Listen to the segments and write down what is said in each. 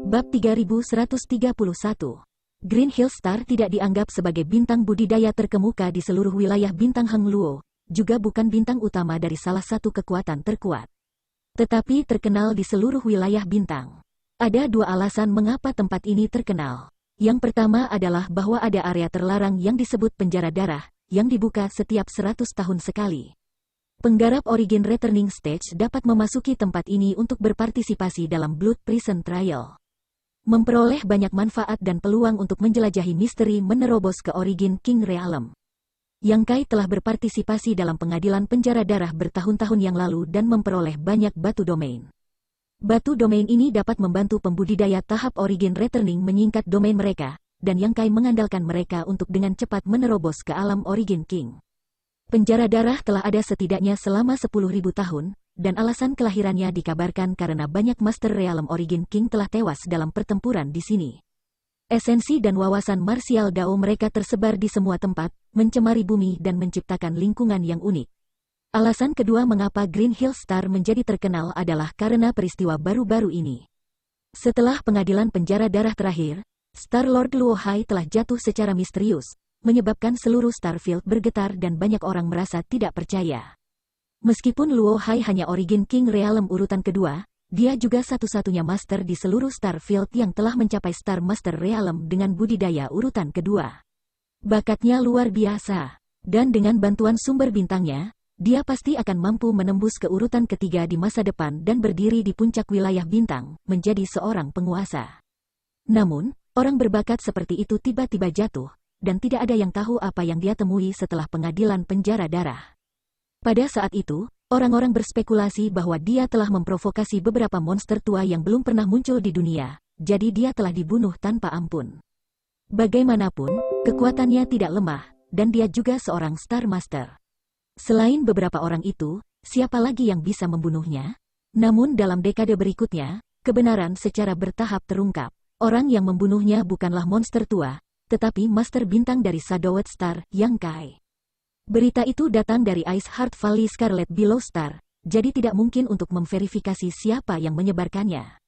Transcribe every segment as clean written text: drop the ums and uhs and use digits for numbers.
Bab 3131. Green Hill Star tidak dianggap sebagai bintang budidaya terkemuka di seluruh wilayah bintang Heng Luo, juga bukan bintang utama dari salah satu kekuatan terkuat. Tetapi terkenal di seluruh wilayah bintang. Ada dua alasan mengapa tempat ini terkenal. Yang pertama adalah bahwa ada area terlarang yang disebut penjara darah, yang dibuka setiap 100 tahun sekali. Penggarap Origin Returning Stage dapat memasuki tempat ini untuk berpartisipasi dalam Blood Prison Trial. Memperoleh banyak manfaat dan peluang untuk menjelajahi misteri menerobos ke Origin King Realm. Yang Kai telah berpartisipasi dalam pengadilan penjara darah bertahun-tahun yang lalu dan memperoleh banyak batu domain. Batu domain ini dapat membantu pembudidaya tahap Origin Returning menyingkat domain mereka, dan Yang Kai mengandalkan mereka untuk dengan cepat menerobos ke alam Origin King. Penjara darah telah ada setidaknya selama 10.000 tahun, dan alasan kelahirannya dikabarkan karena banyak Master Realm Origin King telah tewas dalam pertempuran di sini. Esensi dan wawasan martial Dao mereka tersebar di semua tempat, mencemari bumi dan menciptakan lingkungan yang unik. Alasan kedua mengapa Green Hill Star menjadi terkenal adalah karena peristiwa baru-baru ini. Setelah pengadilan penjara darah terakhir, Star Lord Luo Hai telah jatuh secara misterius, menyebabkan seluruh Starfield bergetar dan banyak orang merasa tidak percaya. Meskipun Luo Hai hanya Origin King Realm urutan kedua, dia juga satu-satunya master di seluruh Starfield yang telah mencapai Star Master Realm dengan budidaya urutan kedua. Bakatnya luar biasa, dan dengan bantuan sumber bintangnya, dia pasti akan mampu menembus ke urutan ketiga di masa depan dan berdiri di puncak wilayah bintang, menjadi seorang penguasa. Namun, orang berbakat seperti itu tiba-tiba jatuh, dan tidak ada yang tahu apa yang dia temui setelah pengadilan penjara darah. Pada saat itu, orang-orang berspekulasi bahwa dia telah memprovokasi beberapa monster tua yang belum pernah muncul di dunia, jadi dia telah dibunuh tanpa ampun. Bagaimanapun, kekuatannya tidak lemah, dan dia juga seorang Star Master. Selain beberapa orang itu, siapa lagi yang bisa membunuhnya? Namun dalam dekade berikutnya, kebenaran secara bertahap terungkap. Orang yang membunuhnya bukanlah monster tua, tetapi Master Bintang dari Shadowed Star, Yang Kai. Berita itu datang dari Ice Heart Valley Scarlet Below Star, jadi tidak mungkin untuk memverifikasi siapa yang menyebarkannya.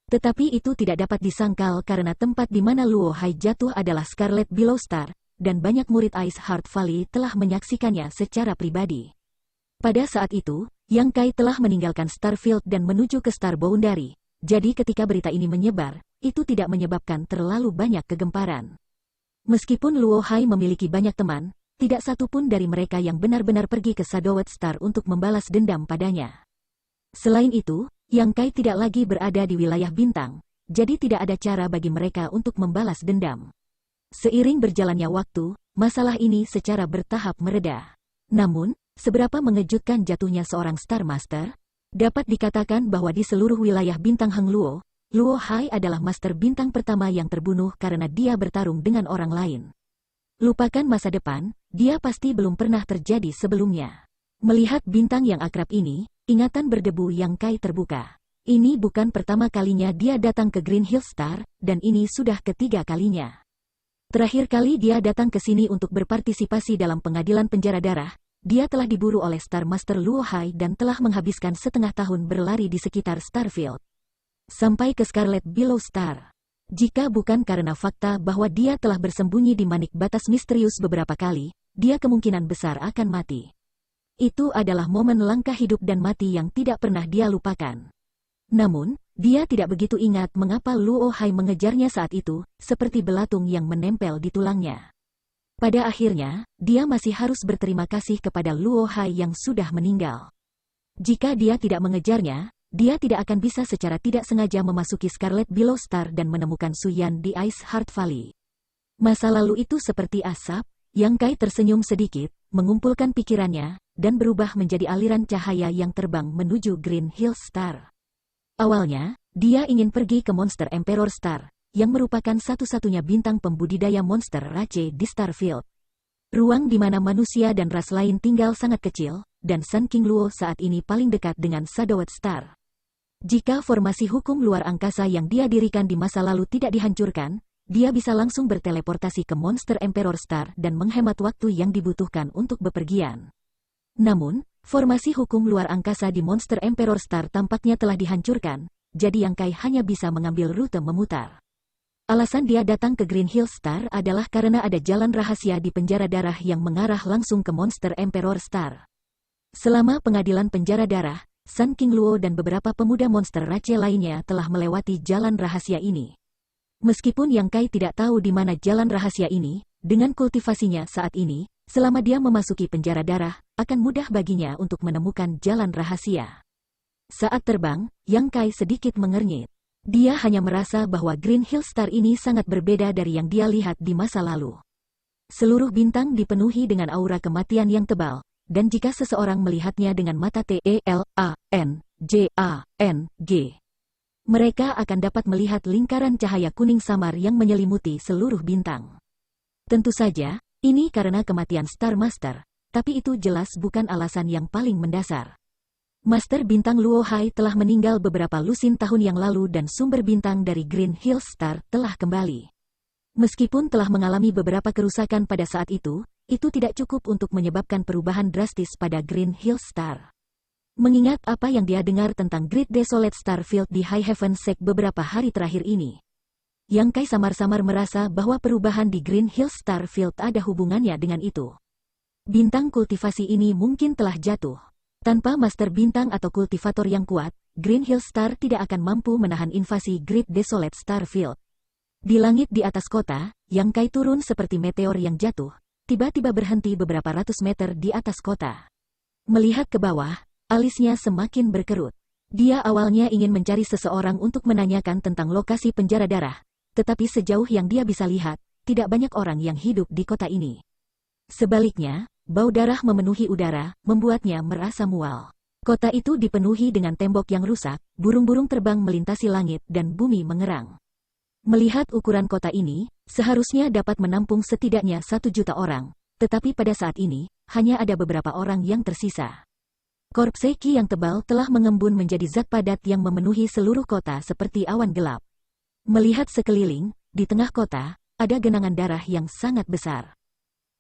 Tetapi itu tidak dapat disangkal karena tempat di mana Luo Hai jatuh adalah Scarlet Below Star, dan banyak murid Ice Heart Valley telah menyaksikannya secara pribadi. Pada saat itu, Yang Kai telah meninggalkan Starfield dan menuju ke Star Boundary, jadi ketika berita ini menyebar, itu tidak menyebabkan terlalu banyak kegemparan. Meskipun Luo Hai memiliki banyak teman, tidak satu pun dari mereka yang benar-benar pergi ke Shadowed Star untuk membalas dendam padanya. Selain itu, Yang Kai tidak lagi berada di wilayah bintang, jadi tidak ada cara bagi mereka untuk membalas dendam. Seiring berjalannya waktu, masalah ini secara bertahap mereda. Namun, seberapa mengejutkan jatuhnya seorang Star Master? Dapat dikatakan bahwa di seluruh wilayah bintang Heng Luo, Luo Hai adalah Master Bintang pertama yang terbunuh karena dia bertarung dengan orang lain. Lupakan masa depan, dia pasti belum pernah terjadi sebelumnya. Melihat bintang yang akrab ini, ingatan berdebu Yang Kai terbuka. Ini bukan pertama kalinya dia datang ke Green Hill Star, dan ini sudah ketiga kalinya. Terakhir kali dia datang ke sini untuk berpartisipasi dalam pengadilan penjara darah, dia telah diburu oleh Star Master Luo Hai dan telah menghabiskan setengah tahun berlari di sekitar Starfield. Sampai ke Scarlet Below Star. Jika bukan karena fakta bahwa dia telah bersembunyi di manik batas misterius beberapa kali, dia kemungkinan besar akan mati. Itu adalah momen langkah hidup dan mati yang tidak pernah dia lupakan. Namun, dia tidak begitu ingat mengapa Luo Hai mengejarnya saat itu, seperti belatung yang menempel di tulangnya. Pada akhirnya, dia masih harus berterima kasih kepada Luo Hai yang sudah meninggal. Jika dia tidak mengejarnya, dia tidak akan bisa secara tidak sengaja memasuki Scarlet Below Star dan menemukan Suyan di Ice Heart Valley. Masa lalu itu seperti asap. Yang Kai tersenyum sedikit, mengumpulkan pikirannya, dan berubah menjadi aliran cahaya yang terbang menuju Green Hill Star. Awalnya, dia ingin pergi ke Monster Emperor Star, yang merupakan satu-satunya bintang pembudidaya monster race di Starfield. Ruang di mana manusia dan ras lain tinggal sangat kecil, dan Sun King Luo saat ini paling dekat dengan Shadowed Star. Jika formasi hukum luar angkasa yang dia dirikan di masa lalu tidak dihancurkan, dia bisa langsung berteleportasi ke Monster Emperor Star dan menghemat waktu yang dibutuhkan untuk bepergian. Namun, formasi hukum luar angkasa di Monster Emperor Star tampaknya telah dihancurkan, jadi Yang Kai hanya bisa mengambil rute memutar. Alasan dia datang ke Green Hill Star adalah karena ada jalan rahasia di penjara darah yang mengarah langsung ke monster Emperor Star. Selama pengadilan penjara darah, Sun King Luo dan beberapa pemuda monster race lainnya telah melewati jalan rahasia ini. Meskipun Yang Kai tidak tahu di mana jalan rahasia ini, dengan kultivasinya saat ini, selama dia memasuki penjara darah, akan mudah baginya untuk menemukan jalan rahasia. Saat terbang, Yang Kai sedikit mengernyit. Dia hanya merasa bahwa Green Hill Star ini sangat berbeda dari yang dia lihat di masa lalu. Seluruh bintang dipenuhi dengan aura kematian yang tebal, dan jika seseorang melihatnya dengan mata TELANJANG, mereka akan dapat melihat lingkaran cahaya kuning samar yang menyelimuti seluruh bintang. Tentu saja, ini karena kematian Star Master, tapi itu jelas bukan alasan yang paling mendasar. Master Bintang Luo Hai telah meninggal beberapa lusin tahun yang lalu dan sumber bintang dari Green Hill Star telah kembali. Meskipun telah mengalami beberapa kerusakan pada saat itu tidak cukup untuk menyebabkan perubahan drastis pada Green Hill Star. Mengingat apa yang dia dengar tentang Great Desolate Starfield di High Heaven Sect beberapa hari terakhir ini, Yang Kai samar-samar merasa bahwa perubahan di Green Hill Starfield ada hubungannya dengan itu. Bintang kultivasi ini mungkin telah jatuh. Tanpa Master Bintang atau kultivator yang kuat, Green Hill Star tidak akan mampu menahan invasi Great Desolate Starfield. Di langit di atas kota, Yang Kai turun seperti meteor yang jatuh, tiba-tiba berhenti beberapa ratus meter di atas kota. Melihat ke bawah, alisnya semakin berkerut. Dia awalnya ingin mencari seseorang untuk menanyakan tentang lokasi penjara darah, tetapi sejauh yang dia bisa lihat, tidak banyak orang yang hidup di kota ini. Sebaliknya, bau darah memenuhi udara, membuatnya merasa mual. Kota itu dipenuhi dengan tembok yang rusak, burung-burung terbang melintasi langit dan bumi mengerang. Melihat ukuran kota ini, seharusnya dapat menampung setidaknya 1 juta orang, tetapi pada saat ini, hanya ada beberapa orang yang tersisa. Korpse Qi yang tebal telah mengembun menjadi zat padat yang memenuhi seluruh kota seperti awan gelap. Melihat sekeliling, di tengah kota, ada genangan darah yang sangat besar.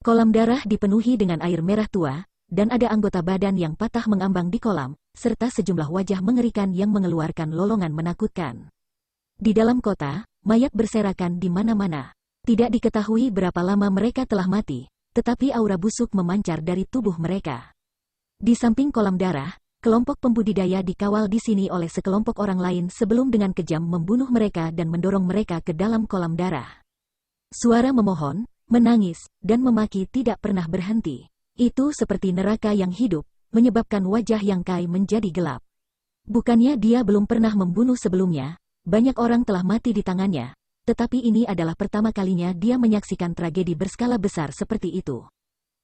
Kolam darah dipenuhi dengan air merah tua, dan ada anggota badan yang patah mengambang di kolam, serta sejumlah wajah mengerikan yang mengeluarkan lolongan menakutkan. Di dalam kota, mayat berserakan di mana-mana. Tidak diketahui berapa lama mereka telah mati, tetapi aura busuk memancar dari tubuh mereka. Di samping kolam darah, kelompok pembudidaya dikawal di sini oleh sekelompok orang lain sebelum dengan kejam membunuh mereka dan mendorong mereka ke dalam kolam darah. Suara memohon, menangis, dan memaki tidak pernah berhenti. Itu seperti neraka yang hidup, menyebabkan wajah Yang Kai menjadi gelap. Bukannya dia belum pernah membunuh sebelumnya, banyak orang telah mati di tangannya, tetapi ini adalah pertama kalinya dia menyaksikan tragedi berskala besar seperti itu.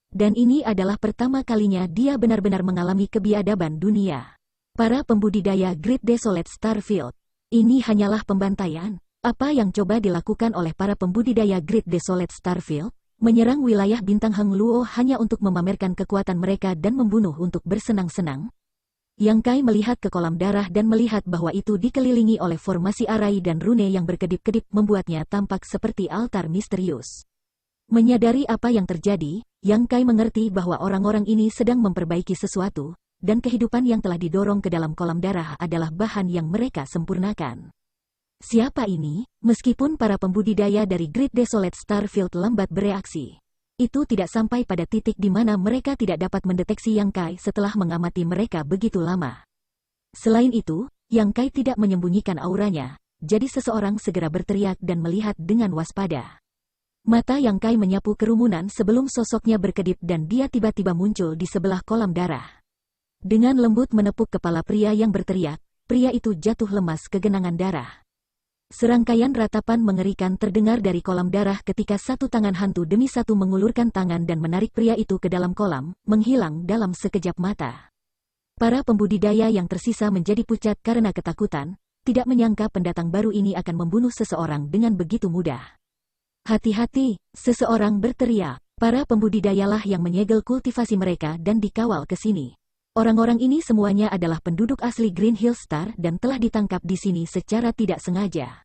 Dan ini adalah pertama kalinya dia benar-benar mengalami kebiadaban dunia. Para pembudidaya Great Desolate Starfield, ini hanyalah pembantaian. Apa yang coba dilakukan oleh para pembudidaya Great Desolate Starfield? Menyerang wilayah bintang Heng Luo hanya untuk memamerkan kekuatan mereka dan membunuh untuk bersenang-senang? Yang Kai melihat ke kolam darah dan melihat bahwa itu dikelilingi oleh formasi arai dan rune yang berkedip-kedip membuatnya tampak seperti altar misterius. Menyadari apa yang terjadi, Yang Kai mengerti bahwa orang-orang ini sedang memperbaiki sesuatu, dan kehidupan yang telah didorong ke dalam kolam darah adalah bahan yang mereka sempurnakan. Siapa ini? Meskipun para pembudidaya dari Great Desolate Starfield lambat bereaksi, itu tidak sampai pada titik di mana mereka tidak dapat mendeteksi Yang Kai setelah mengamati mereka begitu lama. Selain itu, Yang Kai tidak menyembunyikan auranya, jadi seseorang segera berteriak dan melihat dengan waspada. Mata Yang Kai menyapu kerumunan sebelum sosoknya berkedip dan dia tiba-tiba muncul di sebelah kolam darah. Dengan lembut menepuk kepala pria yang berteriak, pria itu jatuh lemas ke genangan darah. Serangkaian ratapan mengerikan terdengar dari kolam darah ketika satu tangan hantu demi satu mengulurkan tangan dan menarik pria itu ke dalam kolam, menghilang dalam sekejap mata. Para pembudidaya yang tersisa menjadi pucat karena ketakutan, tidak menyangka pendatang baru ini akan membunuh seseorang dengan begitu mudah. Hati-hati, seseorang berteriak. Para pembudidayalah yang menyegel kultivasi mereka dan dikawal ke sini. Orang-orang ini semuanya adalah penduduk asli Green Hill Star dan telah ditangkap di sini secara tidak sengaja.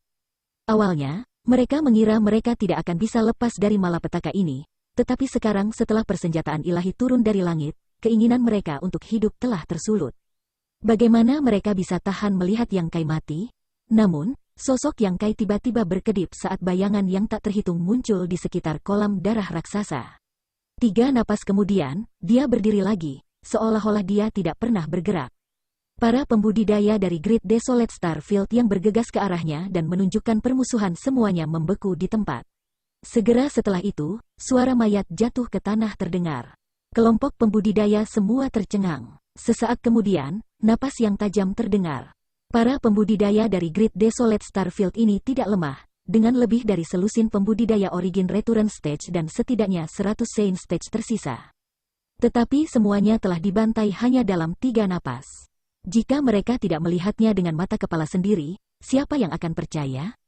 Awalnya, mereka mengira mereka tidak akan bisa lepas dari malapetaka ini, tetapi sekarang setelah persenjataan ilahi turun dari langit, keinginan mereka untuk hidup telah tersulut. Bagaimana mereka bisa tahan melihat Yang Kai mati? Namun, sosok Yang Kai tiba-tiba berkedip saat bayangan yang tak terhitung muncul di sekitar kolam darah raksasa. 3 napas kemudian, dia berdiri lagi, seolah-olah dia tidak pernah bergerak. Para pembudidaya dari Great Desolate Starfield yang bergegas ke arahnya dan menunjukkan permusuhan semuanya membeku di tempat. Segera setelah itu, suara mayat jatuh ke tanah terdengar. Kelompok pembudidaya semua tercengang. Sesaat kemudian, napas yang tajam terdengar. Para pembudidaya dari Great Desolate Starfield ini tidak lemah, dengan lebih dari selusin pembudidaya Origin Return Stage dan setidaknya 100 Saint Stage tersisa. Tetapi semuanya telah dibantai hanya dalam 3 napas. Jika mereka tidak melihatnya dengan mata kepala sendiri, siapa yang akan percaya?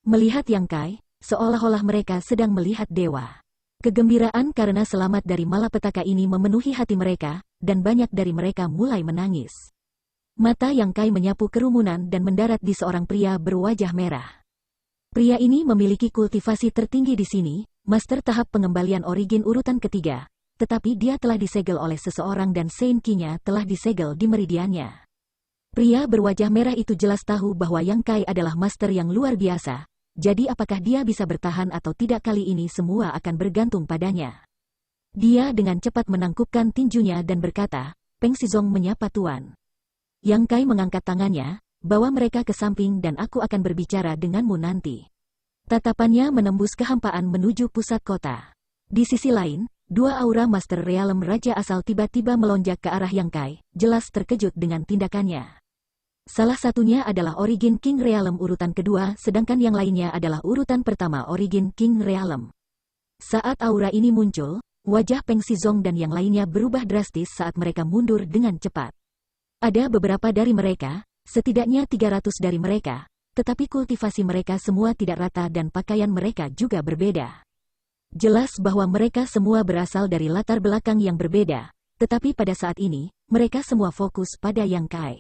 Melihat Yang Kai, seolah-olah mereka sedang melihat dewa. Kegembiraan karena selamat dari malapetaka ini memenuhi hati mereka, dan banyak dari mereka mulai menangis. Mata Yang Kai menyapu kerumunan dan mendarat di seorang pria berwajah merah. Pria ini memiliki kultivasi tertinggi di sini, master tahap pengembalian origin urutan ketiga, tetapi dia telah disegel oleh seseorang dan Saint Qi-nya telah disegel di meridiannya. Pria berwajah merah itu jelas tahu bahwa Yang Kai adalah master yang luar biasa, jadi apakah dia bisa bertahan atau tidak kali ini semua akan bergantung padanya. Dia dengan cepat menangkupkan tinjunya dan berkata, Peng Sizong menyapa Tuan. Yang Kai mengangkat tangannya, bawa mereka ke samping dan aku akan berbicara denganmu nanti. Tatapannya menembus kehampaan menuju pusat kota. Di sisi lain, 2 aura Master Realm Raja asal tiba-tiba melonjak ke arah Yang Kai, jelas terkejut dengan tindakannya. Salah satunya adalah Origin King Realm urutan kedua, sedangkan yang lainnya adalah urutan pertama Origin King Realm. Saat aura ini muncul, wajah Peng Sizong dan yang lainnya berubah drastis saat mereka mundur dengan cepat. Ada beberapa dari mereka, setidaknya 300 dari mereka, tetapi kultivasi mereka semua tidak rata dan pakaian mereka juga berbeda. Jelas bahwa mereka semua berasal dari latar belakang yang berbeda, tetapi pada saat ini, mereka semua fokus pada Yang Kai.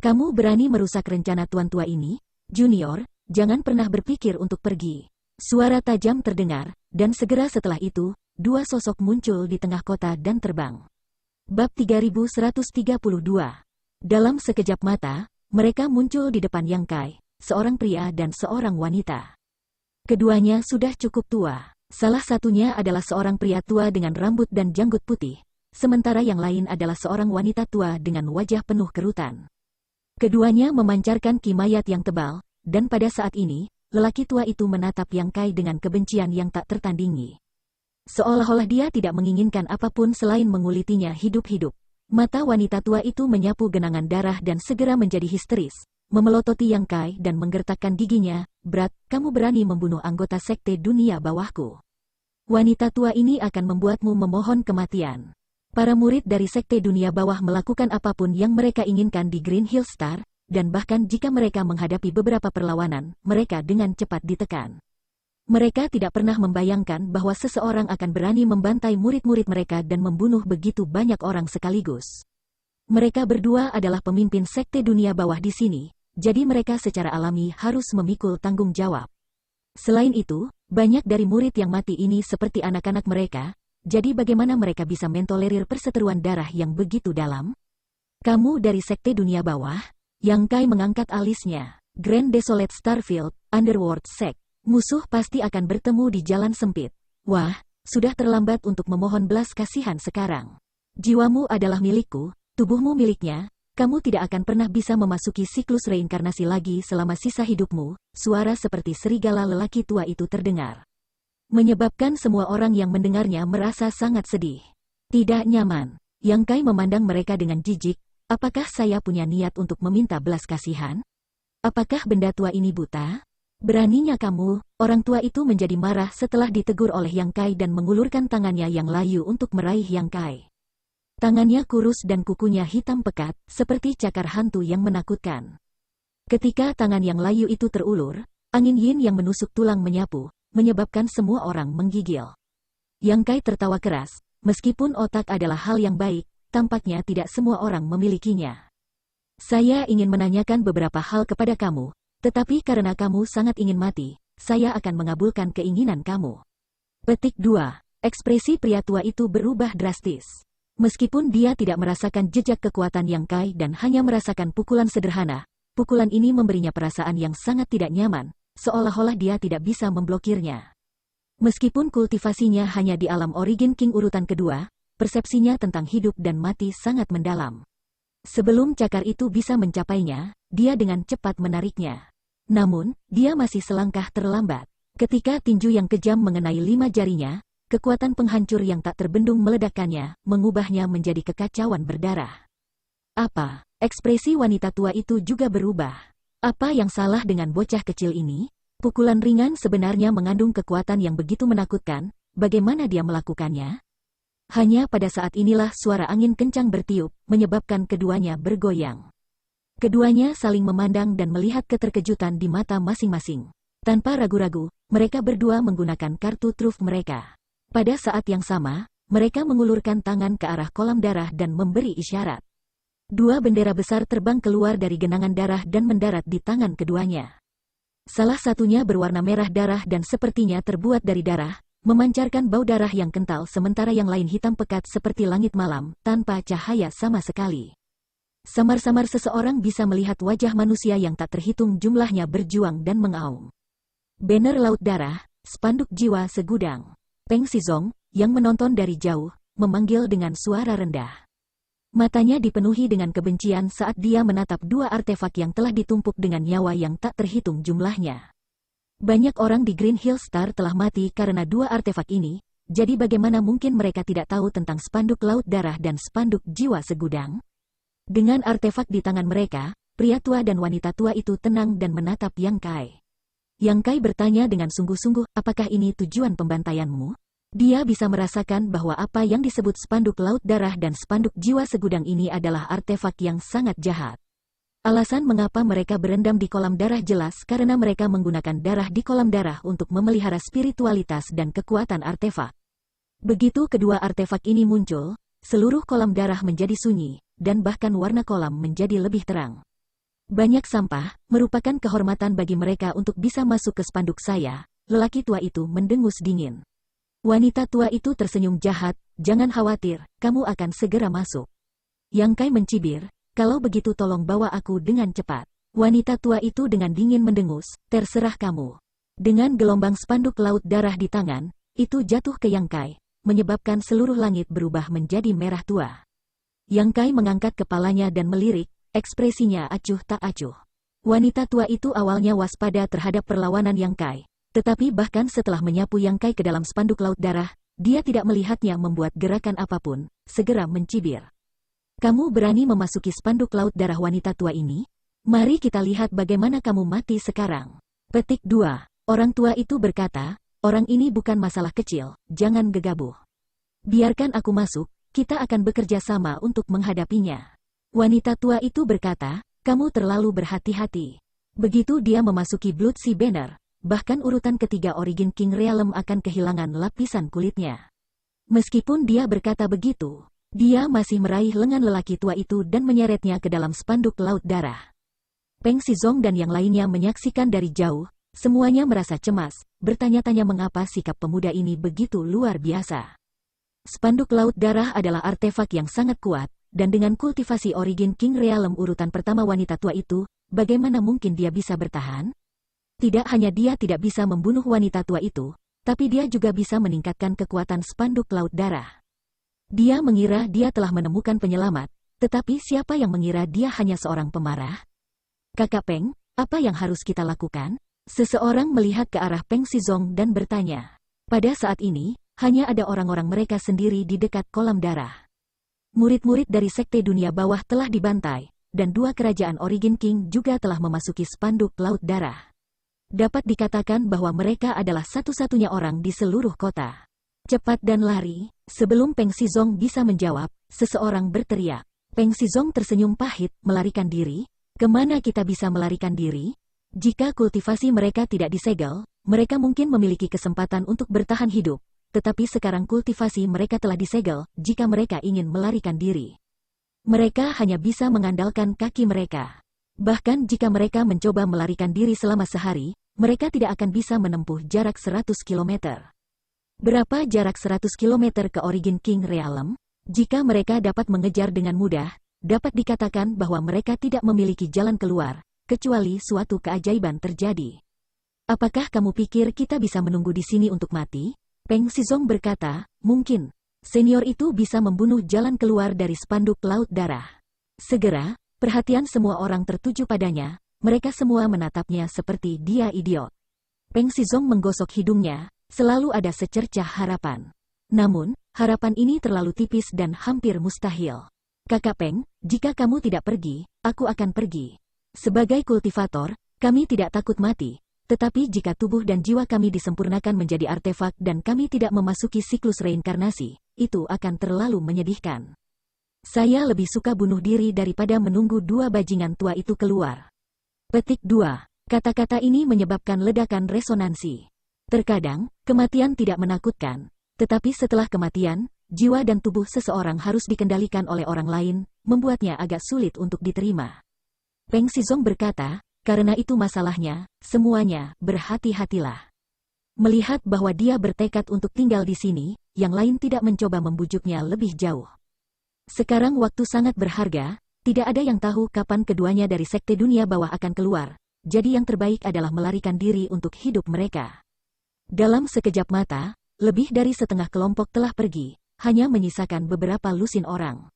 Kamu berani merusak rencana tuan tua ini? Junior, jangan pernah berpikir untuk pergi. Suara tajam terdengar, dan segera setelah itu, 2 sosok muncul di tengah kota dan terbang. Bab 3132. Dalam sekejap mata, mereka muncul di depan Yang Kai, seorang pria dan seorang wanita. Keduanya sudah cukup tua. Salah satunya adalah seorang pria tua dengan rambut dan janggut putih, sementara yang lain adalah seorang wanita tua dengan wajah penuh kerutan. Keduanya memancarkan kimayat yang tebal, dan pada saat ini, lelaki tua itu menatap Yang Kai dengan kebencian yang tak tertandingi. Seolah-olah dia tidak menginginkan apapun selain mengulitinya hidup-hidup. Mata wanita tua itu menyapu genangan darah dan segera menjadi histeris, memelototi Yang Kai dan menggertakkan giginya, "Brat, kamu berani membunuh anggota sekte dunia bawahku. Wanita tua ini akan membuatmu memohon kematian." Para murid dari sekte dunia bawah melakukan apapun yang mereka inginkan di Green Hill Star, dan bahkan jika mereka menghadapi beberapa perlawanan, mereka dengan cepat ditekan. Mereka tidak pernah membayangkan bahwa seseorang akan berani membantai murid-murid mereka dan membunuh begitu banyak orang sekaligus. Mereka berdua adalah pemimpin sekte dunia bawah di sini, jadi mereka secara alami harus memikul tanggung jawab. Selain itu, banyak dari murid yang mati ini seperti anak-anak mereka, jadi bagaimana mereka bisa mentolerir perseteruan darah yang begitu dalam? Kamu dari sekte dunia bawah? Yang Kai mengangkat alisnya. Grand Desolate Starfield, Underworld Sect. Musuh pasti akan bertemu di jalan sempit. Wah, sudah terlambat untuk memohon belas kasihan sekarang. Jiwamu adalah milikku, tubuhmu miliknya, kamu tidak akan pernah bisa memasuki siklus reinkarnasi lagi selama sisa hidupmu. Suara seperti serigala lelaki tua itu terdengar, menyebabkan semua orang yang mendengarnya merasa sangat sedih. Tidak nyaman. Yang Kai memandang mereka dengan jijik. Apakah saya punya niat untuk meminta belas kasihan? Apakah benda tua ini buta? Beraninya kamu? Orang tua itu menjadi marah setelah ditegur oleh Yang Kai dan mengulurkan tangannya yang layu untuk meraih Yang Kai. Tangannya kurus dan kukunya hitam pekat, seperti cakar hantu yang menakutkan. Ketika tangan yang layu itu terulur, angin yin yang menusuk tulang menyapu, menyebabkan semua orang menggigil. Yang Kai tertawa keras, meskipun otak adalah hal yang baik, tampaknya tidak semua orang memilikinya. Saya ingin menanyakan beberapa hal kepada kamu, tetapi karena kamu sangat ingin mati, saya akan mengabulkan keinginan kamu. Petik 2. Ekspresi pria tua itu berubah drastis. Meskipun dia tidak merasakan jejak kekuatan Yang Kai dan hanya merasakan pukulan sederhana, pukulan ini memberinya perasaan yang sangat tidak nyaman, seolah-olah dia tidak bisa memblokirnya. Meskipun kultivasinya hanya di alam Origin King urutan kedua, persepsinya tentang hidup dan mati sangat mendalam. Sebelum cakar itu bisa mencapainya, dia dengan cepat menariknya. Namun, dia masih selangkah terlambat. Ketika tinju yang kejam mengenai 5 jarinya, kekuatan penghancur yang tak terbendung meledakkannya, mengubahnya menjadi kekacauan berdarah. Apa? Ekspresi wanita tua itu juga berubah. Apa yang salah dengan bocah kecil ini? Pukulan ringan sebenarnya mengandung kekuatan yang begitu menakutkan, bagaimana dia melakukannya? Hanya pada saat inilah suara angin kencang bertiup, menyebabkan keduanya bergoyang. Keduanya saling memandang dan melihat keterkejutan di mata masing-masing. Tanpa ragu-ragu, mereka berdua menggunakan kartu truf mereka. Pada saat yang sama, mereka mengulurkan tangan ke arah kolam darah dan memberi isyarat. 2 bendera besar terbang keluar dari genangan darah dan mendarat di tangan keduanya. Salah satunya berwarna merah darah dan sepertinya terbuat dari darah, memancarkan bau darah yang kental sementara yang lain hitam pekat seperti langit malam, tanpa cahaya sama sekali. Samar-samar seseorang bisa melihat wajah manusia yang tak terhitung jumlahnya berjuang dan mengaum. Banner Laut Darah, spanduk jiwa segudang. Peng Xizong, yang menonton dari jauh, memanggil dengan suara rendah. Matanya dipenuhi dengan kebencian saat dia menatap 2 artefak yang telah ditumpuk dengan nyawa yang tak terhitung jumlahnya. Banyak orang di Green Hill Star telah mati karena 2 artefak ini, jadi bagaimana mungkin mereka tidak tahu tentang spanduk Laut Darah dan spanduk jiwa segudang? Dengan artefak di tangan mereka, pria tua dan wanita tua itu tenang dan menatap Yang Kai. Yang Kai bertanya dengan sungguh-sungguh, apakah ini tujuan pembantaianmu? Dia bisa merasakan bahwa apa yang disebut spanduk Laut Darah dan spanduk jiwa segudang ini adalah artefak yang sangat jahat. Alasan mengapa mereka berendam di kolam darah jelas karena mereka menggunakan darah di kolam darah untuk memelihara spiritualitas dan kekuatan artefak. Begitu kedua artefak ini muncul, seluruh kolam darah menjadi sunyi, dan bahkan warna kolam menjadi lebih terang. Banyak sampah, merupakan kehormatan bagi mereka untuk bisa masuk ke spanduk saya, lelaki tua itu mendengus dingin. Wanita tua itu tersenyum jahat, jangan khawatir, kamu akan segera masuk. Yang Kai mencibir, kalau begitu tolong bawa aku dengan cepat. Wanita tua itu dengan dingin mendengus, terserah kamu. Dengan gelombang spanduk Laut Darah di tangan, itu jatuh ke Yang Kai, menyebabkan seluruh langit berubah menjadi merah tua. Yang Kai mengangkat kepalanya dan melirik, ekspresinya acuh tak acuh. Wanita tua itu awalnya waspada terhadap perlawanan Yang Kai, tetapi bahkan setelah menyapu Yang Kai ke dalam spanduk Laut Darah, dia tidak melihatnya membuat gerakan apapun, segera mencibir. Kamu berani memasuki spanduk Laut Darah wanita tua ini? Mari kita lihat bagaimana kamu mati sekarang. Petik 2. Orang tua itu berkata, orang ini bukan masalah kecil, jangan gegabah. Biarkan aku masuk, kita akan bekerja sama untuk menghadapinya. Wanita tua itu berkata, kamu terlalu berhati-hati. Begitu dia memasuki Blood Sea Banner, bahkan urutan ketiga Origin King Realm akan kehilangan lapisan kulitnya. Meskipun dia berkata begitu, dia masih meraih lengan lelaki tua itu dan menyeretnya ke dalam spanduk Laut Darah. Peng Xizong dan yang lainnya menyaksikan dari jauh, semuanya merasa cemas, bertanya-tanya mengapa sikap pemuda ini begitu luar biasa. Spanduk Laut Darah adalah artefak yang sangat kuat, dan dengan kultivasi Origin King Realm urutan pertama wanita tua itu, bagaimana mungkin dia bisa bertahan? Tidak hanya dia tidak bisa membunuh wanita tua itu, tapi dia juga bisa meningkatkan kekuatan spanduk Laut Darah. Dia mengira dia telah menemukan penyelamat, tetapi siapa yang mengira dia hanya seorang pemarah? Kakak Peng, apa yang harus kita lakukan? Seseorang melihat ke arah Peng Xizong dan bertanya. Pada saat ini, hanya ada orang-orang mereka sendiri di dekat kolam darah. Murid-murid dari Sekte Dunia Bawah telah dibantai, dan 2 kerajaan Origin King juga telah memasuki spanduk Laut Darah. Dapat dikatakan bahwa mereka adalah satu-satunya orang di seluruh kota. Cepat dan lari. Sebelum Peng Xizong bisa menjawab, seseorang berteriak. Peng Xizong tersenyum pahit, melarikan diri. Kemana kita bisa melarikan diri? Jika kultivasi mereka tidak disegel, mereka mungkin memiliki kesempatan untuk bertahan hidup. Tetapi sekarang kultivasi mereka telah disegel, jika mereka ingin melarikan diri. Mereka hanya bisa mengandalkan kaki mereka. Bahkan jika mereka mencoba melarikan diri selama sehari, mereka tidak akan bisa menempuh jarak 100 km. Berapa jarak 100 km ke Origin King Realm? Jika mereka dapat mengejar dengan mudah, dapat dikatakan bahwa mereka tidak memiliki jalan keluar, kecuali suatu keajaiban terjadi. Apakah kamu pikir kita bisa menunggu di sini untuk mati? Peng Xizong berkata, mungkin. Senior itu bisa membunuh jalan keluar dari spanduk Laut Darah. Segera, perhatian semua orang tertuju padanya, mereka semua menatapnya seperti dia idiot. Peng Xizong menggosok hidungnya, selalu ada secercah harapan. Namun, harapan ini terlalu tipis dan hampir mustahil. Kakak Peng, jika kamu tidak pergi, aku akan pergi. Sebagai kultivator, kami tidak takut mati. Tetapi jika tubuh dan jiwa kami disempurnakan menjadi artefak dan kami tidak memasuki siklus reinkarnasi, itu akan terlalu menyedihkan. Saya lebih suka bunuh diri daripada menunggu dua bajingan tua itu keluar. Petik 2. Kata-kata ini menyebabkan ledakan resonansi. Terkadang, kematian tidak menakutkan. Tetapi setelah kematian, jiwa dan tubuh seseorang harus dikendalikan oleh orang lain, membuatnya agak sulit untuk diterima. Peng Xizong berkata, karena itu masalahnya, semuanya, berhati-hatilah. Melihat bahwa dia bertekad untuk tinggal di sini, yang lain tidak mencoba membujuknya lebih jauh. Sekarang waktu sangat berharga, tidak ada yang tahu kapan keduanya dari sekte dunia bawah akan keluar, jadi yang terbaik adalah melarikan diri untuk hidup mereka. Dalam sekejap mata, lebih dari setengah kelompok telah pergi, hanya menyisakan beberapa lusin orang.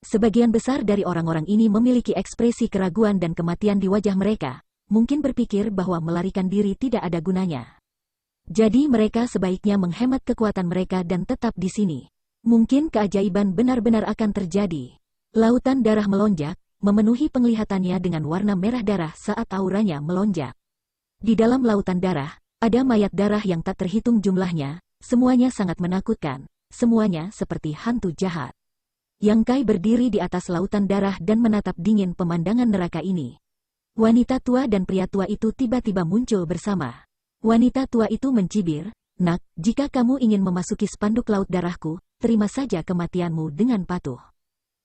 Sebagian besar dari orang-orang ini memiliki ekspresi keraguan dan kematian di wajah mereka, mungkin berpikir bahwa melarikan diri tidak ada gunanya. Jadi mereka sebaiknya menghemat kekuatan mereka dan tetap di sini. Mungkin keajaiban benar-benar akan terjadi. Lautan darah melonjak, memenuhi penglihatannya dengan warna merah darah saat auranya melonjak. Di dalam lautan darah, ada mayat darah yang tak terhitung jumlahnya, semuanya sangat menakutkan, semuanya seperti hantu jahat. Yang Kai berdiri di atas lautan darah dan menatap dingin pemandangan neraka ini. Wanita tua dan pria tua itu tiba-tiba muncul bersama. Wanita tua itu mencibir, "Nak, jika kamu ingin memasuki spanduk laut darahku, terima saja kematianmu dengan patuh."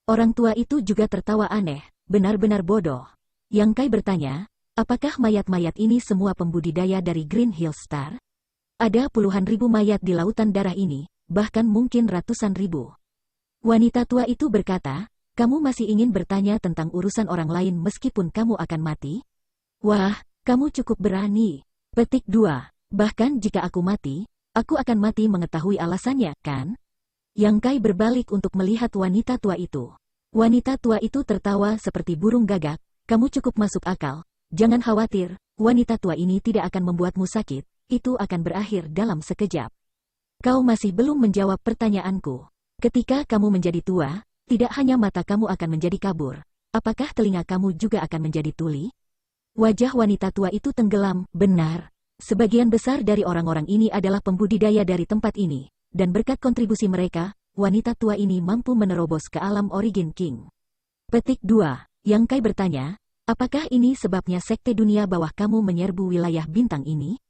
Orang tua itu juga tertawa aneh, benar-benar bodoh. Yang Kai bertanya, apakah mayat-mayat ini semua pembudidaya dari Green Hill Star? Ada puluhan ribu mayat di lautan darah ini, bahkan mungkin ratusan ribu. Wanita tua itu berkata, kamu masih ingin bertanya tentang urusan orang lain meskipun kamu akan mati? Wah, kamu cukup berani. Petik 2. Bahkan jika aku mati, aku akan mati mengetahui alasannya, kan? Yang Kai berbalik untuk melihat wanita tua itu. Wanita tua itu tertawa seperti burung gagak, kamu cukup masuk akal. Jangan khawatir, wanita tua ini tidak akan membuatmu sakit, itu akan berakhir dalam sekejap. Kau masih belum menjawab pertanyaanku. Ketika kamu menjadi tua, tidak hanya mata kamu akan menjadi kabur. Apakah telinga kamu juga akan menjadi tuli? Wajah wanita tua itu tenggelam, benar. Sebagian besar dari orang-orang ini adalah pembudidaya dari tempat ini, dan berkat kontribusi mereka, wanita tua ini mampu menerobos ke alam Origin King. Petik 2. Yang Kai bertanya, apakah ini sebabnya sekte dunia bawah kamu menyerbu wilayah bintang ini?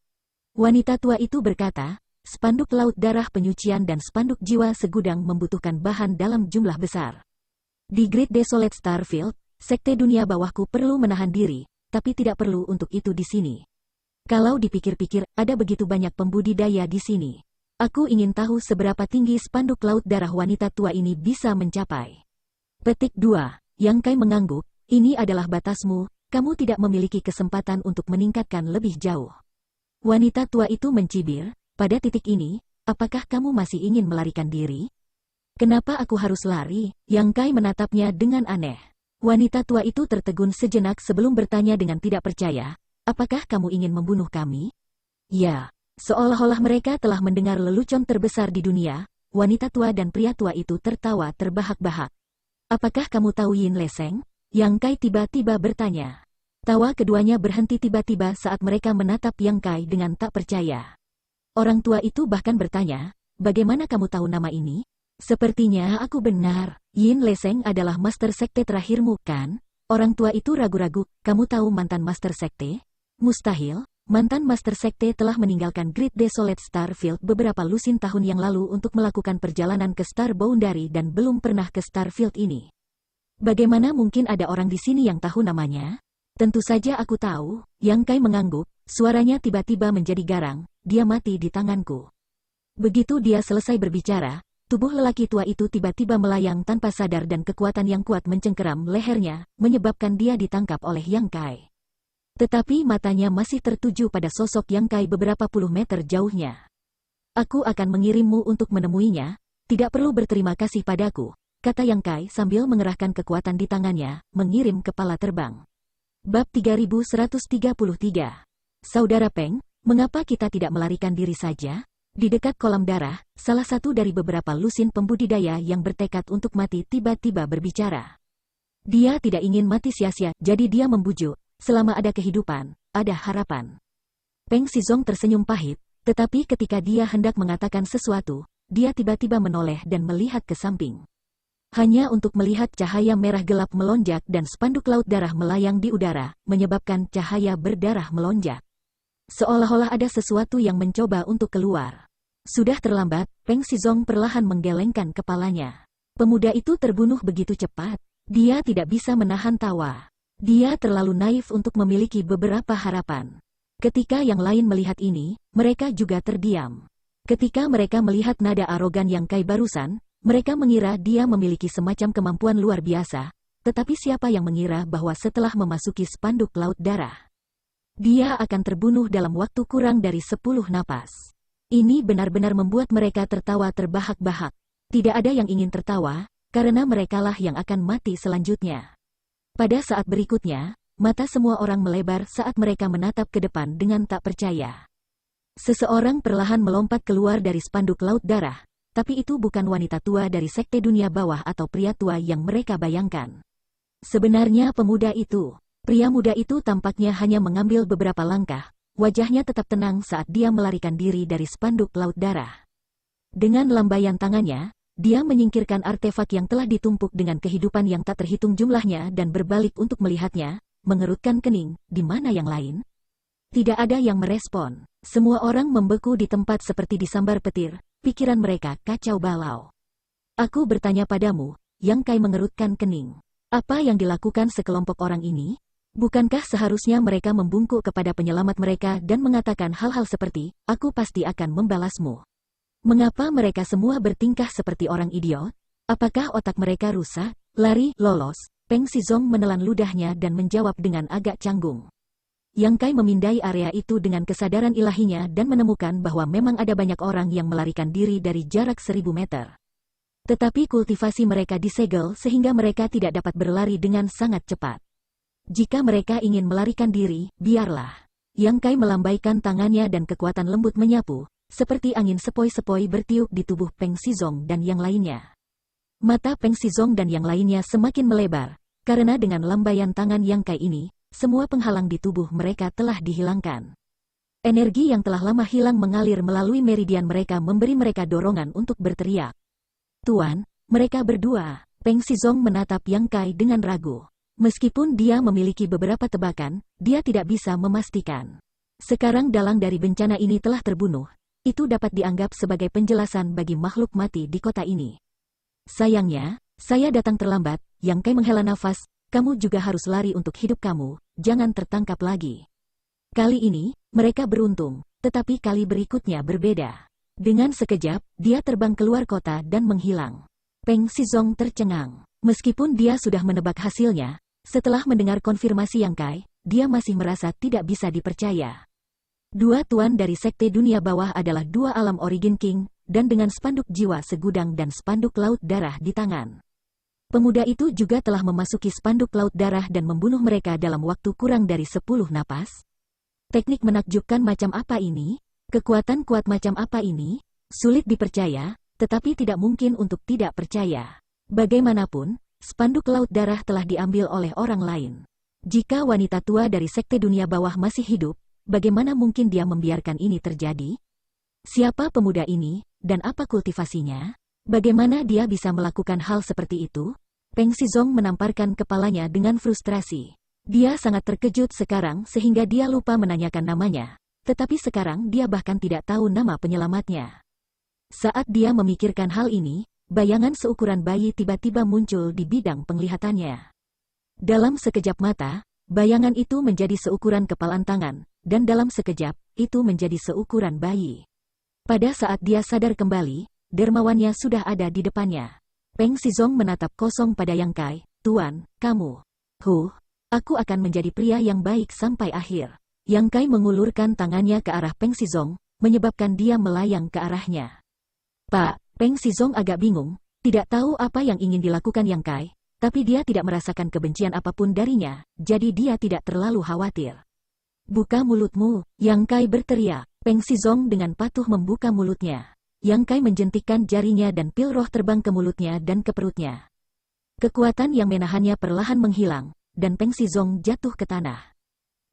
Wanita tua itu berkata, spanduk laut darah penyucian dan spanduk jiwa segudang membutuhkan bahan dalam jumlah besar. Di Great Desolate Starfield, sekte dunia bawahku perlu menahan diri, tapi tidak perlu untuk itu di sini. Kalau dipikir-pikir, ada begitu banyak pembudidaya di sini. Aku ingin tahu seberapa tinggi spanduk laut darah wanita tua ini bisa mencapai. Petik 2. Yang Kai mengangguk, ini adalah batasmu, kamu tidak memiliki kesempatan untuk meningkatkan lebih jauh. Wanita tua itu mencibir, pada titik ini, apakah kamu masih ingin melarikan diri? Kenapa aku harus lari? Yang Kai menatapnya dengan aneh. Wanita tua itu tertegun sejenak sebelum bertanya dengan tidak percaya, apakah kamu ingin membunuh kami? Ya, seolah-olah mereka telah mendengar lelucon terbesar di dunia, wanita tua dan pria tua itu tertawa terbahak-bahak. Apakah kamu tahu Yin Leseng? Yang Kai tiba-tiba bertanya. Tawa keduanya berhenti tiba-tiba saat mereka menatap Yang Kai dengan tak percaya. Orang tua itu bahkan bertanya, bagaimana kamu tahu nama ini? Sepertinya aku benar, Yin Leseng adalah master sekte terakhirmu, kan? Orang tua itu ragu-ragu, kamu tahu mantan master sekte? Mustahil, mantan master sekte telah meninggalkan Great Desolate Starfield beberapa lusin tahun yang lalu untuk melakukan perjalanan ke Star Boundary dan belum pernah ke Starfield ini. Bagaimana mungkin ada orang di sini yang tahu namanya? Tentu saja aku tahu, Yang Kai mengangguk, suaranya tiba-tiba menjadi garang. Dia mati di tanganku. Begitu dia selesai berbicara, tubuh lelaki tua itu tiba-tiba melayang tanpa sadar dan kekuatan yang kuat mencengkeram lehernya, menyebabkan dia ditangkap oleh Yang Kai. Tetapi matanya masih tertuju pada sosok Yang Kai beberapa puluh meter jauhnya. Aku akan mengirimmu untuk menemuinya, tidak perlu berterima kasih padaku, kata Yang Kai sambil mengerahkan kekuatan di tangannya, mengirim kepala terbang. Bab 3133. Saudara Peng, mengapa kita tidak melarikan diri saja? Di dekat kolam darah, salah satu dari beberapa lusin pembudidaya yang bertekad untuk mati tiba-tiba berbicara. Dia tidak ingin mati sia-sia, jadi dia membujuk, selama ada kehidupan, ada harapan. Peng Xizong tersenyum pahit, tetapi ketika dia hendak mengatakan sesuatu, dia tiba-tiba menoleh dan melihat ke samping. Hanya untuk melihat cahaya merah gelap melonjak dan spanduk laut darah melayang di udara, menyebabkan cahaya berdarah melonjak. Seolah-olah ada sesuatu yang mencoba untuk keluar. Sudah terlambat, Peng Xizong perlahan menggelengkan kepalanya. Pemuda itu terbunuh begitu cepat. Dia tidak bisa menahan tawa. Dia terlalu naif untuk memiliki beberapa harapan. Ketika yang lain melihat ini, mereka juga terdiam. Ketika mereka melihat nada arogan Yang Kai barusan, mereka mengira dia memiliki semacam kemampuan luar biasa, tetapi siapa yang mengira bahwa setelah memasuki spanduk laut darah, dia akan terbunuh dalam waktu kurang dari 10 napas. Ini benar-benar membuat mereka tertawa terbahak-bahak. Tidak ada yang ingin tertawa, karena merekalah yang akan mati selanjutnya. Pada saat berikutnya, mata semua orang melebar saat mereka menatap ke depan dengan tak percaya. Seseorang perlahan melompat keluar dari spanduk laut darah, tapi itu bukan wanita tua dari sekte dunia bawah atau pria tua yang mereka bayangkan. Sebenarnya pemuda itu. Pria muda itu tampaknya hanya mengambil beberapa langkah, wajahnya tetap tenang saat dia melarikan diri dari spanduk laut darah. Dengan lambaian tangannya, dia menyingkirkan artefak yang telah ditumpuk dengan kehidupan yang tak terhitung jumlahnya dan berbalik untuk melihatnya, mengerutkan kening, di mana yang lain? Tidak ada yang merespon. Semua orang membeku di tempat seperti disambar petir, pikiran mereka kacau balau. Aku bertanya padamu, Yang Kai mengerutkan kening. Apa yang dilakukan sekelompok orang ini? Bukankah seharusnya mereka membungkuk kepada penyelamat mereka dan mengatakan hal-hal seperti, aku pasti akan membalasmu? Mengapa mereka semua bertingkah seperti orang idiot? Apakah otak mereka rusak? Lari, lolos. Peng Xizong menelan ludahnya dan menjawab dengan agak canggung. Yang Kai memindai area itu dengan kesadaran ilahinya dan menemukan bahwa memang ada banyak orang yang melarikan diri dari jarak 1000 meter. Tetapi kultivasi mereka disegel sehingga mereka tidak dapat berlari dengan sangat cepat. Jika mereka ingin melarikan diri, biarlah. Yang Kai melambaikan tangannya dan kekuatan lembut menyapu, seperti angin sepoi-sepoi bertiup di tubuh Peng Xizong dan yang lainnya. Mata Peng Xizong dan yang lainnya semakin melebar, karena dengan lambaian tangan Yang Kai ini, semua penghalang di tubuh mereka telah dihilangkan. Energi yang telah lama hilang mengalir melalui meridian mereka memberi mereka dorongan untuk berteriak. Tuan, mereka berdua. Peng Xizong menatap Yang Kai dengan ragu. Meskipun dia memiliki beberapa tebakan, dia tidak bisa memastikan. Sekarang dalang dari bencana ini telah terbunuh. Itu dapat dianggap sebagai penjelasan bagi makhluk mati di kota ini. Sayangnya, saya datang terlambat. Yang Kai menghela nafas, kamu juga harus lari untuk hidup kamu, jangan tertangkap lagi. Kali ini, mereka beruntung, tetapi kali berikutnya berbeda. Dengan sekejap, dia terbang keluar kota dan menghilang. Peng Xizong tercengang. Meskipun dia sudah menebak hasilnya, setelah mendengar konfirmasi Yang Kai, dia masih merasa tidak bisa dipercaya. Dua tuan dari sekte dunia bawah adalah dua alam Origin King, dan dengan spanduk jiwa segudang dan spanduk laut darah di tangan. Pemuda itu juga telah memasuki spanduk laut darah dan membunuh mereka dalam waktu kurang dari 10 napas. Teknik menakjubkan macam apa ini? Kekuatan kuat macam apa ini? Sulit dipercaya, tetapi tidak mungkin untuk tidak percaya. Bagaimanapun, spanduk laut darah telah diambil oleh orang lain. Jika wanita tua dari sekte dunia bawah masih hidup, bagaimana mungkin dia membiarkan ini terjadi? Siapa pemuda ini, dan apa kultivasinya? Bagaimana dia bisa melakukan hal seperti itu? Peng Xizong menamparkan kepalanya dengan frustrasi. Dia sangat terkejut sekarang sehingga dia lupa menanyakan namanya. Tetapi sekarang dia bahkan tidak tahu nama penyelamatnya. Saat dia memikirkan hal ini, bayangan seukuran bayi tiba-tiba muncul di bidang penglihatannya. Dalam sekejap mata, bayangan itu menjadi seukuran kepalan tangan, dan dalam sekejap, itu menjadi seukuran bayi. Pada saat dia sadar kembali, dermawannya sudah ada di depannya. Peng Xizong menatap kosong pada Yang Kai. Tuan, kamu. Aku akan menjadi pria yang baik sampai akhir. Yang Kai mengulurkan tangannya ke arah Peng Xizong, menyebabkan dia melayang ke arahnya. Pak, Peng Xizong agak bingung, tidak tahu apa yang ingin dilakukan Yang Kai, tapi dia tidak merasakan kebencian apapun darinya, jadi dia tidak terlalu khawatir. Buka mulutmu, Yang Kai berteriak. Peng Xizong dengan patuh membuka mulutnya. Yang Kai menjentikkan jarinya dan pil roh terbang ke mulutnya dan ke perutnya. Kekuatan yang menahannya perlahan menghilang, dan Peng Xizong jatuh ke tanah.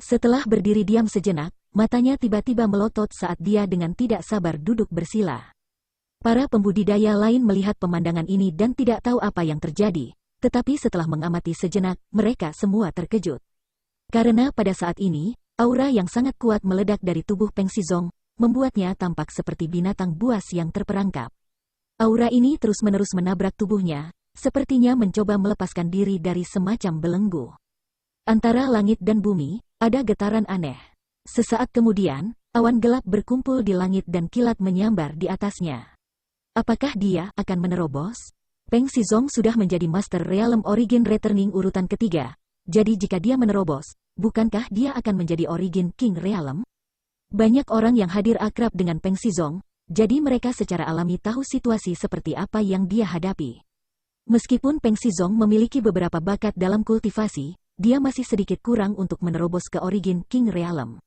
Setelah berdiri diam sejenak, matanya tiba-tiba melotot saat dia dengan tidak sabar duduk bersila. Para pembudidaya lain melihat pemandangan ini dan tidak tahu apa yang terjadi, tetapi setelah mengamati sejenak, mereka semua terkejut. Karena pada saat ini, aura yang sangat kuat meledak dari tubuh Peng Xizong, membuatnya tampak seperti binatang buas yang terperangkap. Aura ini terus-menerus menabrak tubuhnya, sepertinya mencoba melepaskan diri dari semacam belenggu. Antara langit dan bumi, ada getaran aneh. Sesaat kemudian, awan gelap berkumpul di langit dan kilat menyambar di atasnya. Apakah dia akan menerobos? Peng Xizong sudah menjadi Master Realm Origin Returning urutan ketiga, jadi jika dia menerobos, bukankah dia akan menjadi Origin King Realm? Banyak orang yang hadir akrab dengan Peng Xizong, jadi mereka secara alami tahu situasi seperti apa yang dia hadapi. Meskipun Peng Xizong memiliki beberapa bakat dalam kultivasi, dia masih sedikit kurang untuk menerobos ke Origin King Realm.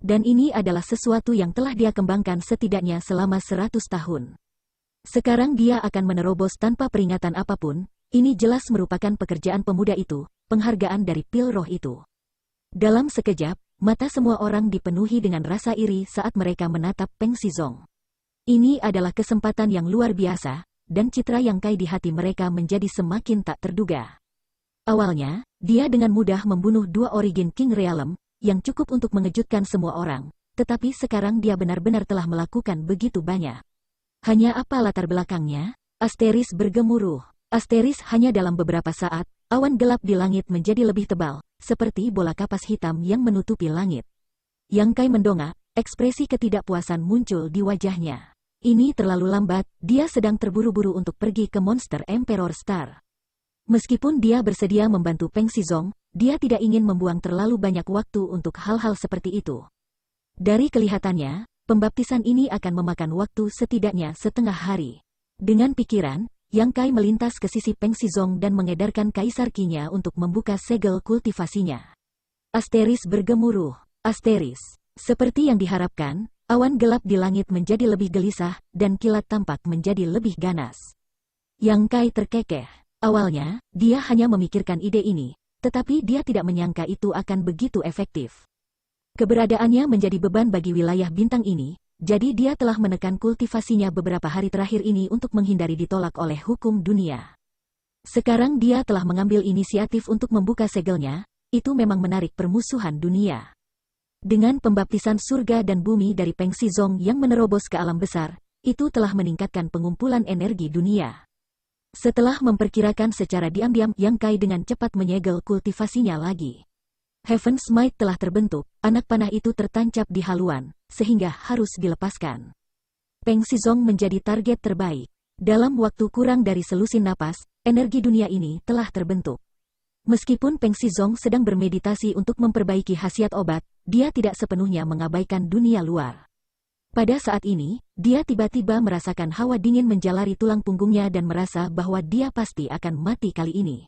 Dan ini adalah sesuatu yang telah dia kembangkan setidaknya selama 100 tahun. Sekarang dia akan menerobos tanpa peringatan apapun, ini jelas merupakan pekerjaan pemuda itu, penghargaan dari pil roh itu. Dalam sekejap, mata semua orang dipenuhi dengan rasa iri saat mereka menatap Peng Xizong. Ini adalah kesempatan yang luar biasa, dan citra Yang Kai di hati mereka menjadi semakin tak terduga. Awalnya, dia dengan mudah membunuh 2 Origin King Realm, yang cukup untuk mengejutkan semua orang, tetapi sekarang dia benar-benar telah melakukan begitu banyak. Hanya apa latar belakangnya? Asteris bergemuruh. Asteris hanya dalam beberapa saat, awan gelap di langit menjadi lebih tebal, seperti bola kapas hitam yang menutupi langit. Yang Kai mendongak, ekspresi ketidakpuasan muncul di wajahnya. Ini terlalu lambat, dia sedang terburu-buru untuk pergi ke Monster Emperor Star. Meskipun dia bersedia membantu Peng Xizong, dia tidak ingin membuang terlalu banyak waktu untuk hal-hal seperti itu. Dari kelihatannya, pembaptisan ini akan memakan waktu setidaknya setengah hari. Dengan pikiran, Yang Kai melintas ke sisi Peng Xizong dan mengedarkan kaisar Qi-nya untuk membuka segel kultivasinya. Asteris bergemuruh. Asteris. Seperti yang diharapkan, awan gelap di langit menjadi lebih gelisah, dan kilat tampak menjadi lebih ganas. Yang Kai terkekeh. Awalnya, dia hanya memikirkan ide ini, tetapi dia tidak menyangka itu akan begitu efektif. Keberadaannya menjadi beban bagi wilayah bintang ini, jadi dia telah menekan kultivasinya beberapa hari terakhir ini untuk menghindari ditolak oleh hukum dunia. Sekarang dia telah mengambil inisiatif untuk membuka segelnya, itu memang menarik permusuhan dunia. Dengan pembaptisan surga dan bumi dari Peng Xizong yang menerobos ke alam besar, itu telah meningkatkan pengumpulan energi dunia. Setelah memperkirakan secara diam-diam, Yang Kai dengan cepat menyegel kultivasinya lagi. Heaven's Might telah terbentuk, anak panah itu tertancap di haluan, sehingga harus dilepaskan. Peng Xizong menjadi target terbaik. Dalam waktu kurang dari selusin napas, energi dunia ini telah terbentuk. Meskipun Peng Xizong sedang bermeditasi untuk memperbaiki khasiat obat, dia tidak sepenuhnya mengabaikan dunia luar. Pada saat ini, dia tiba-tiba merasakan hawa dingin menjalari tulang punggungnya dan merasa bahwa dia pasti akan mati kali ini.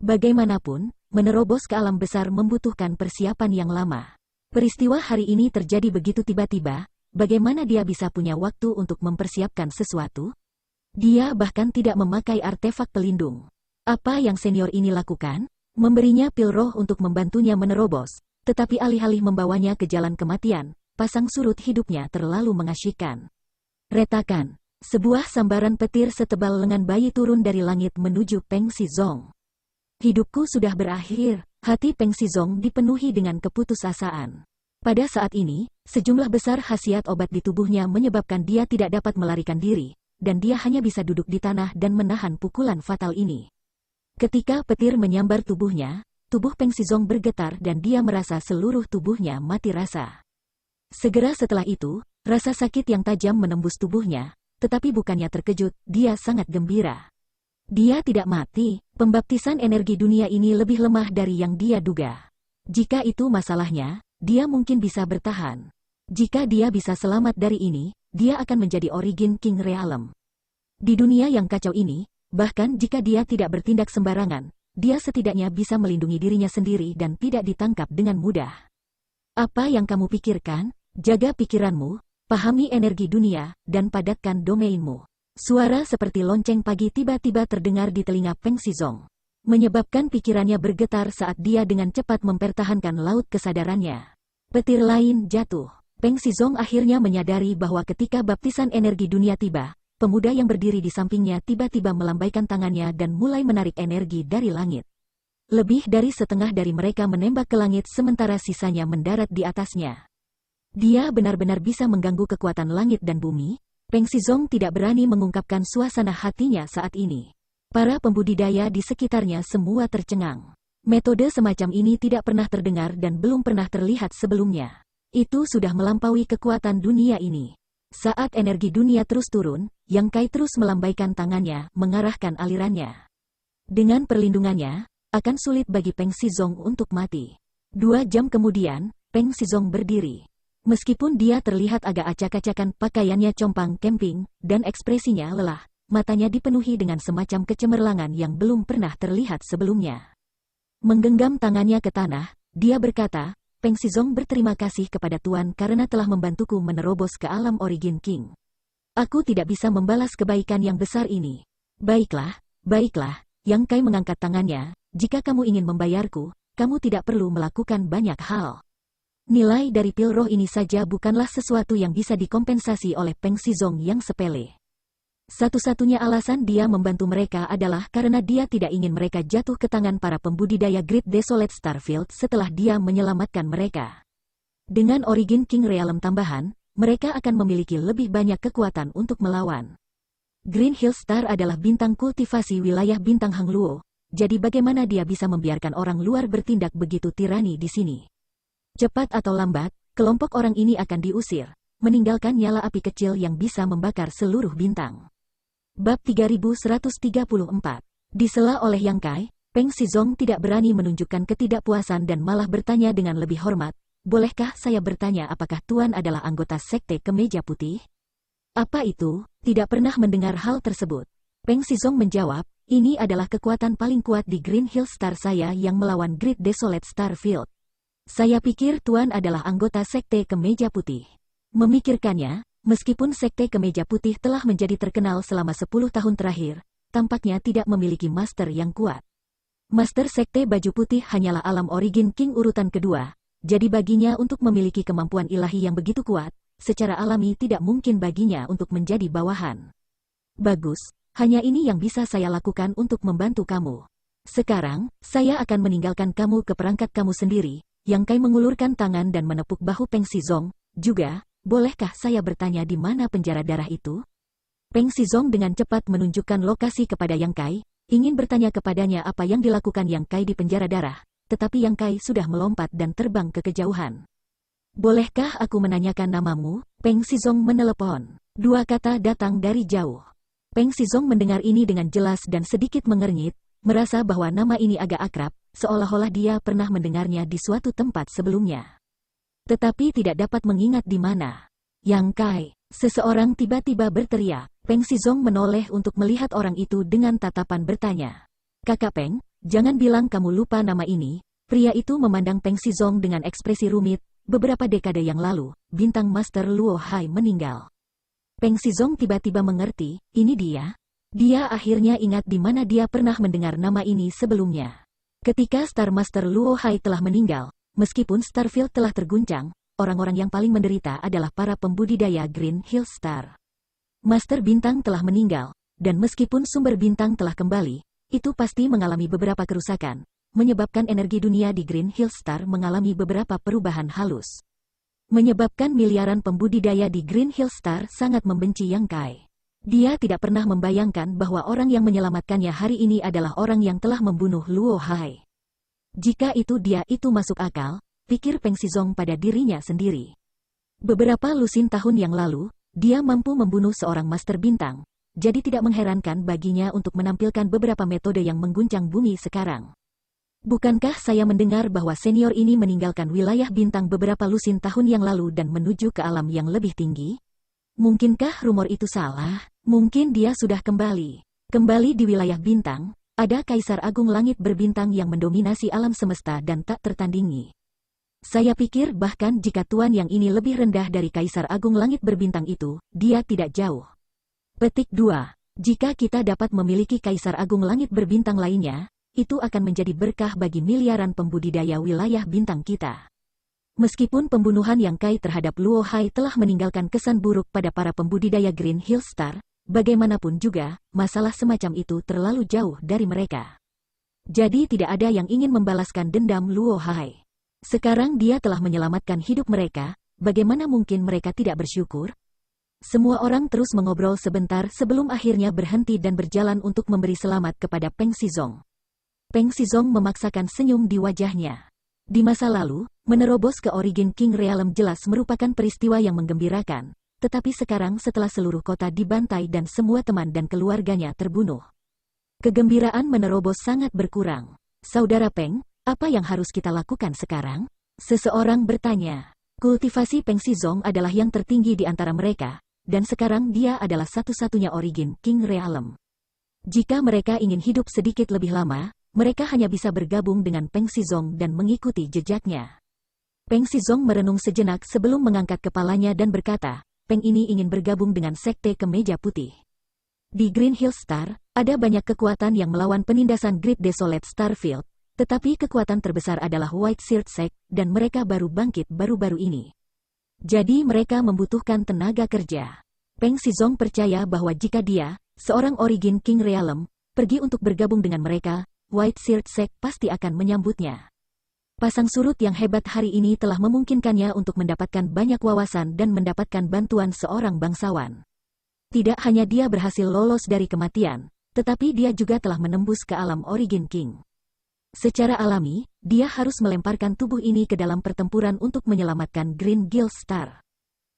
Bagaimanapun, menerobos ke alam besar membutuhkan persiapan yang lama. Peristiwa hari ini terjadi begitu tiba-tiba, bagaimana dia bisa punya waktu untuk mempersiapkan sesuatu? Dia bahkan tidak memakai artefak pelindung. Apa yang senior ini lakukan? Memberinya pil roh untuk membantunya menerobos, tetapi alih-alih membawanya ke jalan kematian, pasang surut hidupnya terlalu mengasyikkan. Retakan. Sebuah sambaran petir setebal lengan bayi turun dari langit menuju Peng Xizong. Hidupku sudah berakhir, hati Peng Xizong dipenuhi dengan keputusasaan. Pada saat ini, sejumlah besar khasiat obat di tubuhnya menyebabkan dia tidak dapat melarikan diri, dan dia hanya bisa duduk di tanah dan menahan pukulan fatal ini. Ketika petir menyambar tubuhnya, tubuh Peng Xizong bergetar dan dia merasa seluruh tubuhnya mati rasa. Segera setelah itu, rasa sakit yang tajam menembus tubuhnya, tetapi bukannya terkejut, dia sangat gembira. Dia tidak mati, pembaptisan energi dunia ini lebih lemah dari yang dia duga. Jika itu masalahnya, dia mungkin bisa bertahan. Jika dia bisa selamat dari ini, dia akan menjadi Origin King Realm. Di dunia yang kacau ini, bahkan jika dia tidak bertindak sembarangan, dia setidaknya bisa melindungi dirinya sendiri dan tidak ditangkap dengan mudah. Apa yang kamu pikirkan? Jaga pikiranmu, pahami energi dunia, dan padatkan domainmu. Suara seperti lonceng pagi tiba-tiba terdengar di telinga Peng Shizong, menyebabkan pikirannya bergetar saat dia dengan cepat mempertahankan laut kesadarannya. Petir lain jatuh. Peng Shizong akhirnya menyadari bahwa ketika baptisan energi dunia tiba, pemuda yang berdiri di sampingnya tiba-tiba melambaikan tangannya dan mulai menarik energi dari langit. Lebih dari setengah dari mereka menembak ke langit sementara sisanya mendarat di atasnya. Dia benar-benar bisa mengganggu kekuatan langit dan bumi. Peng Shizong tidak berani mengungkapkan suasana hatinya saat ini. Para pembudidaya di sekitarnya semua tercengang. Metode semacam ini tidak pernah terdengar dan belum pernah terlihat sebelumnya. Itu sudah melampaui kekuatan dunia ini. Saat energi dunia terus turun, Yang Kai terus melambaikan tangannya, mengarahkan alirannya. Dengan perlindungannya, akan sulit bagi Peng Shizong untuk mati. 2 jam kemudian, Peng Shizong berdiri. Meskipun dia terlihat agak acak-acakan pakaiannya compang camping, dan ekspresinya lelah, matanya dipenuhi dengan semacam kecemerlangan yang belum pernah terlihat sebelumnya. Menggenggam tangannya ke tanah, dia berkata, Peng Shizong berterima kasih kepada Tuan karena telah membantuku menerobos ke alam Origin King. Aku tidak bisa membalas kebaikan yang besar ini. Baiklah, baiklah, Yang Kai mengangkat tangannya, jika kamu ingin membayarku, kamu tidak perlu melakukan banyak hal. Nilai dari pil roh ini saja bukanlah sesuatu yang bisa dikompensasi oleh Peng Shizong yang sepele. Satu-satunya alasan dia membantu mereka adalah karena dia tidak ingin mereka jatuh ke tangan para pembudidaya Great Desolate Starfield setelah dia menyelamatkan mereka. Dengan Origin King Realm tambahan, mereka akan memiliki lebih banyak kekuatan untuk melawan. Green Hill Star adalah bintang kultivasi wilayah bintang Hang Luo, jadi bagaimana dia bisa membiarkan orang luar bertindak begitu tirani di sini? Cepat atau lambat, kelompok orang ini akan diusir, meninggalkan nyala api kecil yang bisa membakar seluruh bintang. Bab 3134. Disela oleh Yang Kai, Peng Shizong tidak berani menunjukkan ketidakpuasan dan malah bertanya dengan lebih hormat, bolehkah saya bertanya apakah Tuan adalah anggota Sekte Kemeja Putih? Apa itu? Tidak pernah mendengar hal tersebut. Peng Shizong menjawab, ini adalah kekuatan paling kuat di Green Hill Star saya yang melawan Great Desolate Starfield. Saya pikir Tuan adalah anggota Sekte Kemeja Putih. Memikirkannya, meskipun Sekte Kemeja Putih telah menjadi terkenal selama 10 tahun terakhir, tampaknya tidak memiliki master yang kuat. Master Sekte Baju Putih hanyalah alam Origin King urutan kedua, jadi baginya untuk memiliki kemampuan ilahi yang begitu kuat, secara alami tidak mungkin baginya untuk menjadi bawahan. Bagus, hanya ini yang bisa saya lakukan untuk membantu kamu. Sekarang, saya akan meninggalkan kamu ke perangkat kamu sendiri. Yang Kai mengulurkan tangan dan menepuk bahu Peng Shizong. Juga, bolehkah saya bertanya di mana penjara darah itu? Peng Shizong dengan cepat menunjukkan lokasi kepada Yang Kai, ingin bertanya kepadanya apa yang dilakukan Yang Kai di penjara darah, tetapi Yang Kai sudah melompat dan terbang ke kejauhan. Bolehkah aku menanyakan namamu? Peng Shizong menelepon. 2 kata datang dari jauh. Peng Shizong mendengar ini dengan jelas dan sedikit mengernyit, merasa bahwa nama ini agak akrab, seolah-olah dia pernah mendengarnya di suatu tempat sebelumnya. Tetapi tidak dapat mengingat di mana. Yang Kai, seseorang tiba-tiba berteriak. Peng Shizong menoleh untuk melihat orang itu dengan tatapan bertanya. Kakak Peng, jangan bilang kamu lupa nama ini. Pria itu memandang Peng Shizong dengan ekspresi rumit. Beberapa dekade yang lalu, bintang Master Luo Hai meninggal. Peng Shizong tiba-tiba mengerti, ini dia. Dia akhirnya ingat di mana dia pernah mendengar nama ini sebelumnya. Ketika Star Master Luo Hai telah meninggal, meskipun Starfield telah terguncang, orang-orang yang paling menderita adalah para pembudidaya Green Hill Star. Master Bintang telah meninggal, dan meskipun sumber bintang telah kembali, itu pasti mengalami beberapa kerusakan, menyebabkan energi dunia di Green Hill Star mengalami beberapa perubahan halus. Menyebabkan miliaran pembudidaya di Green Hill Star sangat membenci Yang Kai. Dia tidak pernah membayangkan bahwa orang yang menyelamatkannya hari ini adalah orang yang telah membunuh Luo Hai. Jika itu dia itu masuk akal, pikir Peng Shizong pada dirinya sendiri. Beberapa lusin tahun yang lalu, dia mampu membunuh seorang Master Bintang, jadi tidak mengherankan baginya untuk menampilkan beberapa metode yang mengguncang bumi sekarang. Bukankah saya mendengar bahwa senior ini meninggalkan wilayah bintang beberapa lusin tahun yang lalu dan menuju ke alam yang lebih tinggi? Mungkinkah rumor itu salah? Mungkin dia sudah kembali. Kembali di wilayah bintang, ada Kaisar Agung Langit Berbintang yang mendominasi alam semesta dan tak tertandingi. Saya pikir bahkan jika tuan yang ini lebih rendah dari Kaisar Agung Langit Berbintang itu, dia tidak jauh. Petik 2. Jika kita dapat memiliki Kaisar Agung Langit Berbintang lainnya, itu akan menjadi berkah bagi miliaran pembudidaya wilayah bintang kita. Meskipun pembunuhan Yang Kai terhadap Luo Hai telah meninggalkan kesan buruk pada para pembudidaya Green Hill Star, bagaimanapun juga, masalah semacam itu terlalu jauh dari mereka. Jadi tidak ada yang ingin membalaskan dendam Luo Hai. Sekarang dia telah menyelamatkan hidup mereka, bagaimana mungkin mereka tidak bersyukur? Semua orang terus mengobrol sebentar sebelum akhirnya berhenti dan berjalan untuk memberi selamat kepada Peng Xizong. Peng Xizong memaksakan senyum di wajahnya. Di masa lalu, menerobos ke Origin King Realm jelas merupakan peristiwa yang menggembirakan, tetapi sekarang setelah seluruh kota dibantai dan semua teman dan keluarganya terbunuh, kegembiraan menerobos sangat berkurang. Saudara Peng, apa yang harus kita lakukan sekarang? Seseorang bertanya. Kultivasi Peng Xizong adalah yang tertinggi di antara mereka, dan sekarang dia adalah satu-satunya Origin King Realm. Jika mereka ingin hidup sedikit lebih lama, mereka hanya bisa bergabung dengan Peng Xizong dan mengikuti jejaknya. Peng Xizong merenung sejenak sebelum mengangkat kepalanya dan berkata, Peng ini ingin bergabung dengan Sekte Kemeja Putih. Di Green Hill Star, ada banyak kekuatan yang melawan penindasan Great Desolate Starfield, tetapi kekuatan terbesar adalah White Seared Sect, dan mereka baru bangkit baru-baru ini. Jadi mereka membutuhkan tenaga kerja. Peng Xizong percaya bahwa jika dia, seorang Origin King Realm, pergi untuk bergabung dengan mereka, White Seared Sect pasti akan menyambutnya. Pasang surut yang hebat hari ini telah memungkinkannya untuk mendapatkan banyak wawasan dan mendapatkan bantuan seorang bangsawan. Tidak hanya dia berhasil lolos dari kematian, tetapi dia juga telah menembus ke alam Origin King. Secara alami, dia harus melemparkan tubuh ini ke dalam pertempuran untuk menyelamatkan Green Hill Star.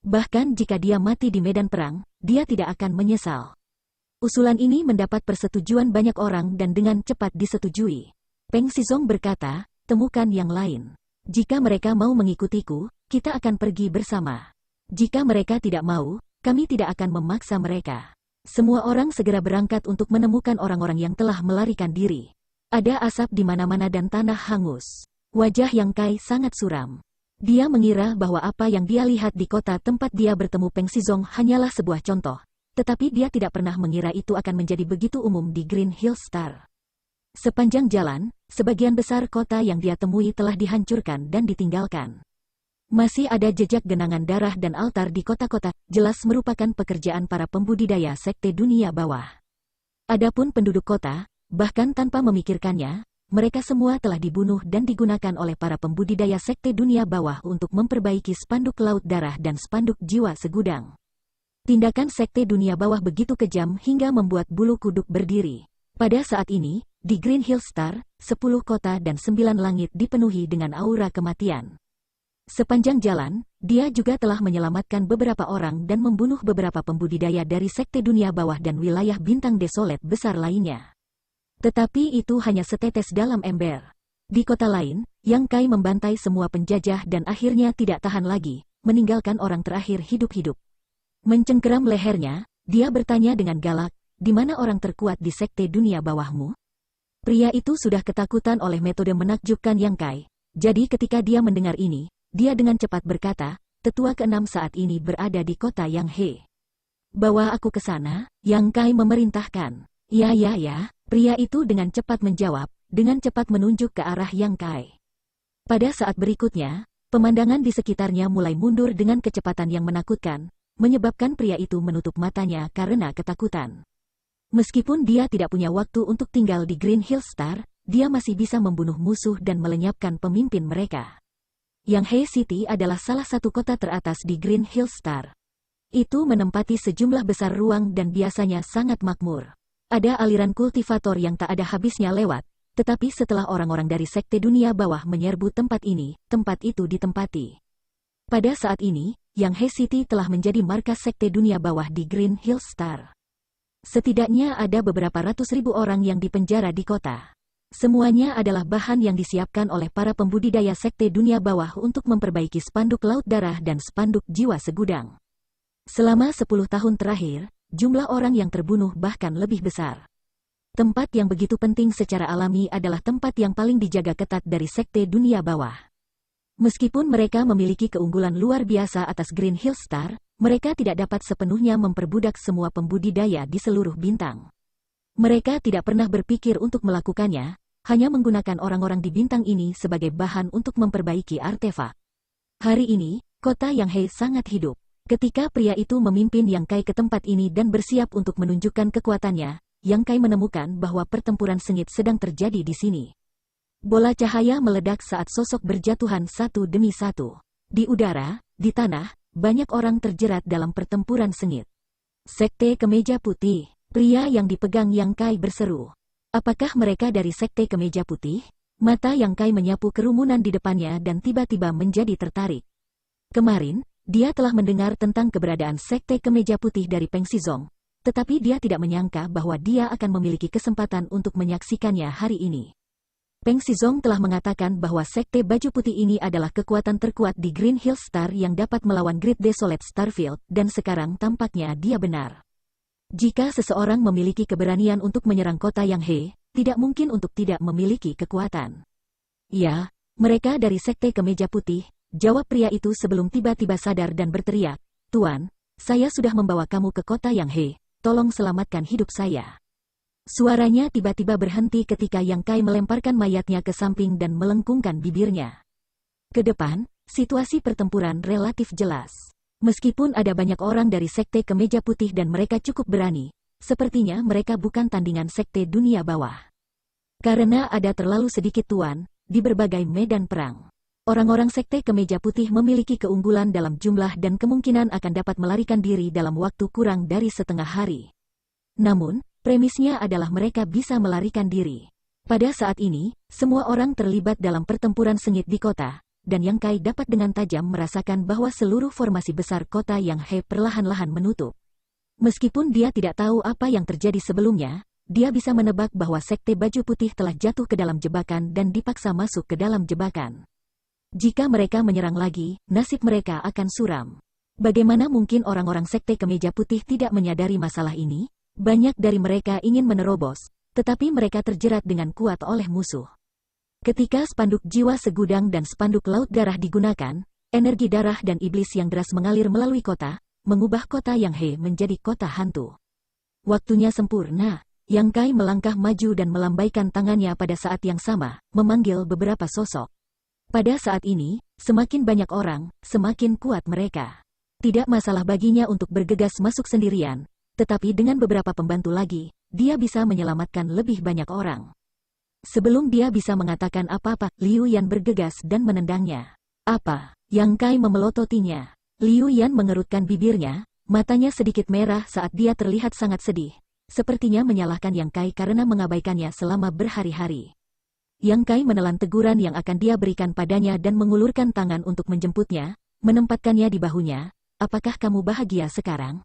Bahkan jika dia mati di medan perang, dia tidak akan menyesal. Usulan ini mendapat persetujuan banyak orang dan dengan cepat disetujui. Peng Xizong berkata, temukan yang lain. Jika mereka mau mengikutiku, kita akan pergi bersama. Jika mereka tidak mau, kami tidak akan memaksa mereka. Semua orang segera berangkat untuk menemukan orang-orang yang telah melarikan diri. Ada asap di mana-mana dan tanah hangus. Wajah Yang Kai sangat suram. Dia mengira bahwa apa yang dia lihat di kota tempat dia bertemu Peng Xizong hanyalah sebuah contoh, tetapi dia tidak pernah mengira itu akan menjadi begitu umum di Green Hill Star. Sepanjang jalan, sebagian besar kota yang dia temui telah dihancurkan dan ditinggalkan. Masih ada jejak genangan darah dan altar di kota-kota, jelas merupakan pekerjaan para pembudidaya Sekte Dunia Bawah. Adapun penduduk kota, bahkan tanpa memikirkannya, mereka semua telah dibunuh dan digunakan oleh para pembudidaya Sekte Dunia Bawah untuk memperbaiki spanduk Laut Darah dan spanduk Jiwa Segudang. Tindakan Sekte Dunia Bawah begitu kejam hingga membuat bulu kuduk berdiri. Pada saat ini, di Green Hill Star, 10 kota dan 9 langit dipenuhi dengan aura kematian. Sepanjang jalan, dia juga telah menyelamatkan beberapa orang dan membunuh beberapa pembudidaya dari Sekte Dunia Bawah dan wilayah bintang desolate besar lainnya. Tetapi itu hanya setetes dalam ember. Di kota lain, Yang Kai membantai semua penjajah dan akhirnya tidak tahan lagi, meninggalkan orang terakhir hidup-hidup. Mencengkeram lehernya, dia bertanya dengan galak, di mana orang terkuat di Sekte Dunia Bawahmu? Pria itu sudah ketakutan oleh metode menakjubkan Yang Kai, jadi ketika dia mendengar ini, dia dengan cepat berkata, tetua keenam saat ini berada di kota Yang He. Bawa aku ke sana, Yang Kai memerintahkan. Ya. Pria itu dengan cepat menjawab, dengan cepat menunjuk ke arah Yang Kai. Pada saat berikutnya, pemandangan di sekitarnya mulai mundur dengan kecepatan yang menakutkan, menyebabkan pria itu menutup matanya karena ketakutan. Meskipun dia tidak punya waktu untuk tinggal di Green Hill Star, dia masih bisa membunuh musuh dan melenyapkan pemimpin mereka. Yang He City adalah salah satu kota teratas di Green Hill Star. Itu menempati sejumlah besar ruang dan biasanya sangat makmur. Ada aliran kultivator yang tak ada habisnya lewat, tetapi setelah orang-orang dari Sekte Dunia Bawah menyerbu tempat ini, tempat itu ditempati. Pada saat ini, Yang He City telah menjadi markas sekte dunia bawah di Green Hill Star. Setidaknya ada beberapa ratus ribu orang yang dipenjara di kota. Semuanya adalah bahan yang disiapkan oleh para pembudidaya sekte dunia bawah untuk memperbaiki spanduk Laut Darah dan spanduk Jiwa Segudang. Selama 10 tahun terakhir, jumlah orang yang terbunuh bahkan lebih besar. Tempat yang begitu penting secara alami adalah tempat yang paling dijaga ketat dari sekte dunia bawah. Meskipun mereka memiliki keunggulan luar biasa atas Green Hill Star, mereka tidak dapat sepenuhnya memperbudak semua pembudidaya di seluruh bintang. Mereka tidak pernah berpikir untuk melakukannya, hanya menggunakan orang-orang di bintang ini sebagai bahan untuk memperbaiki artefak. Hari ini, kota Yang He sangat hidup. Ketika pria itu memimpin Yang Kai ke tempat ini dan bersiap untuk menunjukkan kekuatannya, Yang Kai menemukan bahwa pertempuran sengit sedang terjadi di sini. Bola cahaya meledak saat sosok berjatuhan satu demi satu. Di udara, di tanah, banyak orang terjerat dalam pertempuran sengit. Sekte Kemeja Putih, pria yang dipegang Yang Kai berseru. Apakah mereka dari Sekte Kemeja Putih? Mata Yang Kai menyapu kerumunan di depannya dan tiba-tiba menjadi tertarik. Kemarin, dia telah mendengar tentang keberadaan Sekte Kemeja Putih dari Peng Xizong, tetapi dia tidak menyangka bahwa dia akan memiliki kesempatan untuk menyaksikannya hari ini. Peng Xizong telah mengatakan bahwa Sekte Baju Putih ini adalah kekuatan terkuat di Green Hill Star yang dapat melawan Great Desolate Starfield, dan sekarang tampaknya dia benar. Jika seseorang memiliki keberanian untuk menyerang kota Yang He, tidak mungkin untuk tidak memiliki kekuatan. Ya, mereka dari Sekte Kemeja Putih, jawab pria itu sebelum tiba-tiba sadar dan berteriak, "Tuan, saya sudah membawa kamu ke kota Yang He, tolong selamatkan hidup saya." Suaranya tiba-tiba berhenti ketika Yang Kai melemparkan mayatnya ke samping dan melengkungkan bibirnya. Ke depan, situasi pertempuran relatif jelas. Meskipun ada banyak orang dari Sekte Kemeja Putih dan mereka cukup berani, sepertinya mereka bukan tandingan Sekte dunia bawah. Karena ada terlalu sedikit tuan di berbagai medan perang. Orang-orang Sekte Kemeja Putih memiliki keunggulan dalam jumlah dan kemungkinan akan dapat melarikan diri dalam waktu kurang dari setengah hari. Namun, premisnya adalah mereka bisa melarikan diri. Pada saat ini, semua orang terlibat dalam pertempuran sengit di kota, dan Yang Kai dapat dengan tajam merasakan bahwa seluruh formasi besar kota Yang He perlahan-lahan menutup. Meskipun dia tidak tahu apa yang terjadi sebelumnya, dia bisa menebak bahwa Sekte Baju Putih telah jatuh ke dalam jebakan dan dipaksa masuk ke dalam jebakan. Jika mereka menyerang lagi, nasib mereka akan suram. Bagaimana mungkin orang-orang Sekte Kemeja Putih tidak menyadari masalah ini? Banyak dari mereka ingin menerobos, tetapi mereka terjerat dengan kuat oleh musuh. Ketika spanduk Jiwa Segudang dan spanduk Laut Darah digunakan, energi darah dan iblis yang deras mengalir melalui kota, mengubah kota Yang He menjadi kota hantu. Waktunya sempurna, Yang Kai melangkah maju dan melambaikan tangannya pada saat yang sama, memanggil beberapa sosok. Pada saat ini, semakin banyak orang, semakin kuat mereka. Tidak masalah baginya untuk bergegas masuk sendirian, tetapi dengan beberapa pembantu lagi, dia bisa menyelamatkan lebih banyak orang. Sebelum dia bisa mengatakan apa-apa, Liu Yan bergegas dan menendangnya. "Apa?" Yang Kai memelototinya. Liu Yan mengerutkan bibirnya, matanya sedikit merah saat dia terlihat sangat sedih. Sepertinya menyalahkan Yang Kai karena mengabaikannya selama berhari-hari. Yang Kai menelan teguran yang akan dia berikan padanya dan mengulurkan tangan untuk menjemputnya, menempatkannya di bahunya. "Apakah kamu bahagia sekarang?"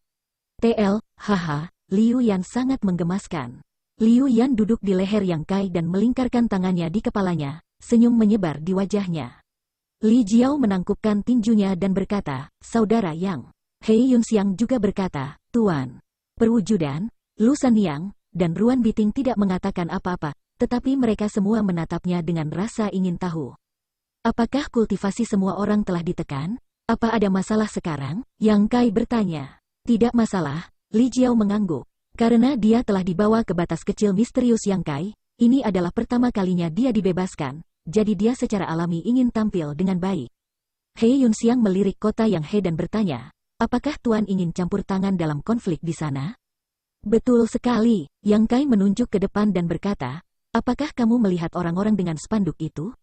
TL, haha, Liu Yan sangat menggemaskan. Liu Yan duduk di leher Yang Kai dan melingkarkan tangannya di kepalanya, senyum menyebar di wajahnya. Li Jiao menangkupkan tinjunya dan berkata, "Saudara Yang." Hei Yunxiang juga berkata, "Tuan." Perwujudan, Lu Sanyang, dan Ruan Biting tidak mengatakan apa-apa, tetapi mereka semua menatapnya dengan rasa ingin tahu. Apakah kultivasi semua orang telah ditekan? Apa ada masalah sekarang? Yang Kai bertanya. Tidak masalah, Li Jiao mengangguk. Karena dia telah dibawa ke batas kecil misterius Yang Kai, ini adalah pertama kalinya dia dibebaskan, jadi dia secara alami ingin tampil dengan baik. Hei Yunxiang melirik kota Yang He dan bertanya, "Apakah Tuan ingin campur tangan dalam konflik di sana?" "Betul sekali," Yang Kai menunjuk ke depan dan berkata, "Apakah kamu melihat orang-orang dengan spanduk itu?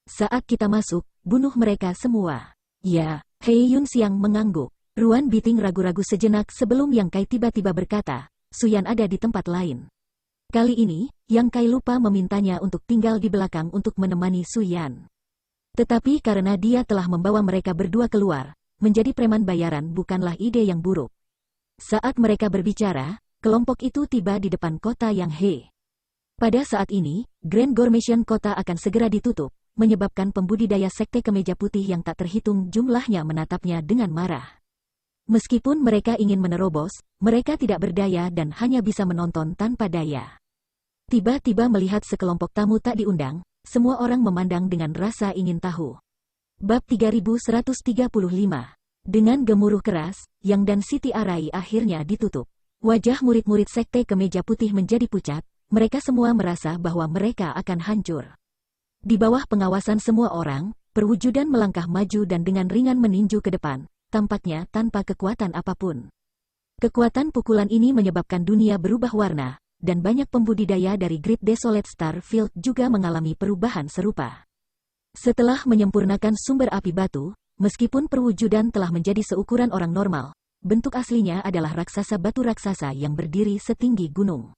Saat kita masuk, bunuh mereka semua." "Ya," Hei Yunxiang mengangguk. Ruan Biting ragu-ragu sejenak sebelum Yang Kai tiba-tiba berkata, "Suyan ada di tempat lain." Kali ini, Yang Kai lupa memintanya untuk tinggal di belakang untuk menemani Suyan. Tetapi karena dia telah membawa mereka berdua keluar, menjadi preman bayaran bukanlah ide yang buruk. Saat mereka berbicara, kelompok itu tiba di depan kota Yang He. Pada saat ini, Grand Gormation kota akan segera ditutup, menyebabkan pembudidaya sekte kemeja putih yang tak terhitung jumlahnya menatapnya dengan marah. Meskipun mereka ingin menerobos, mereka tidak berdaya dan hanya bisa menonton tanpa daya. Tiba-tiba melihat sekelompok tamu tak diundang, semua orang memandang dengan rasa ingin tahu. Bab 3135. Dengan gemuruh keras, Yang dan Siti Arai akhirnya ditutup. Wajah murid-murid sekte kemeja putih menjadi pucat, mereka semua merasa bahwa mereka akan hancur. Di bawah pengawasan semua orang, perwujudan melangkah maju dan dengan ringan meninju ke depan, tampaknya tanpa kekuatan apapun. Kekuatan pukulan ini menyebabkan dunia berubah warna, dan banyak pembudidaya dari Great Desolate Starfield juga mengalami perubahan serupa. Setelah menyempurnakan sumber api batu, meskipun perwujudan telah menjadi seukuran orang normal, bentuk aslinya adalah raksasa batu raksasa yang berdiri setinggi gunung.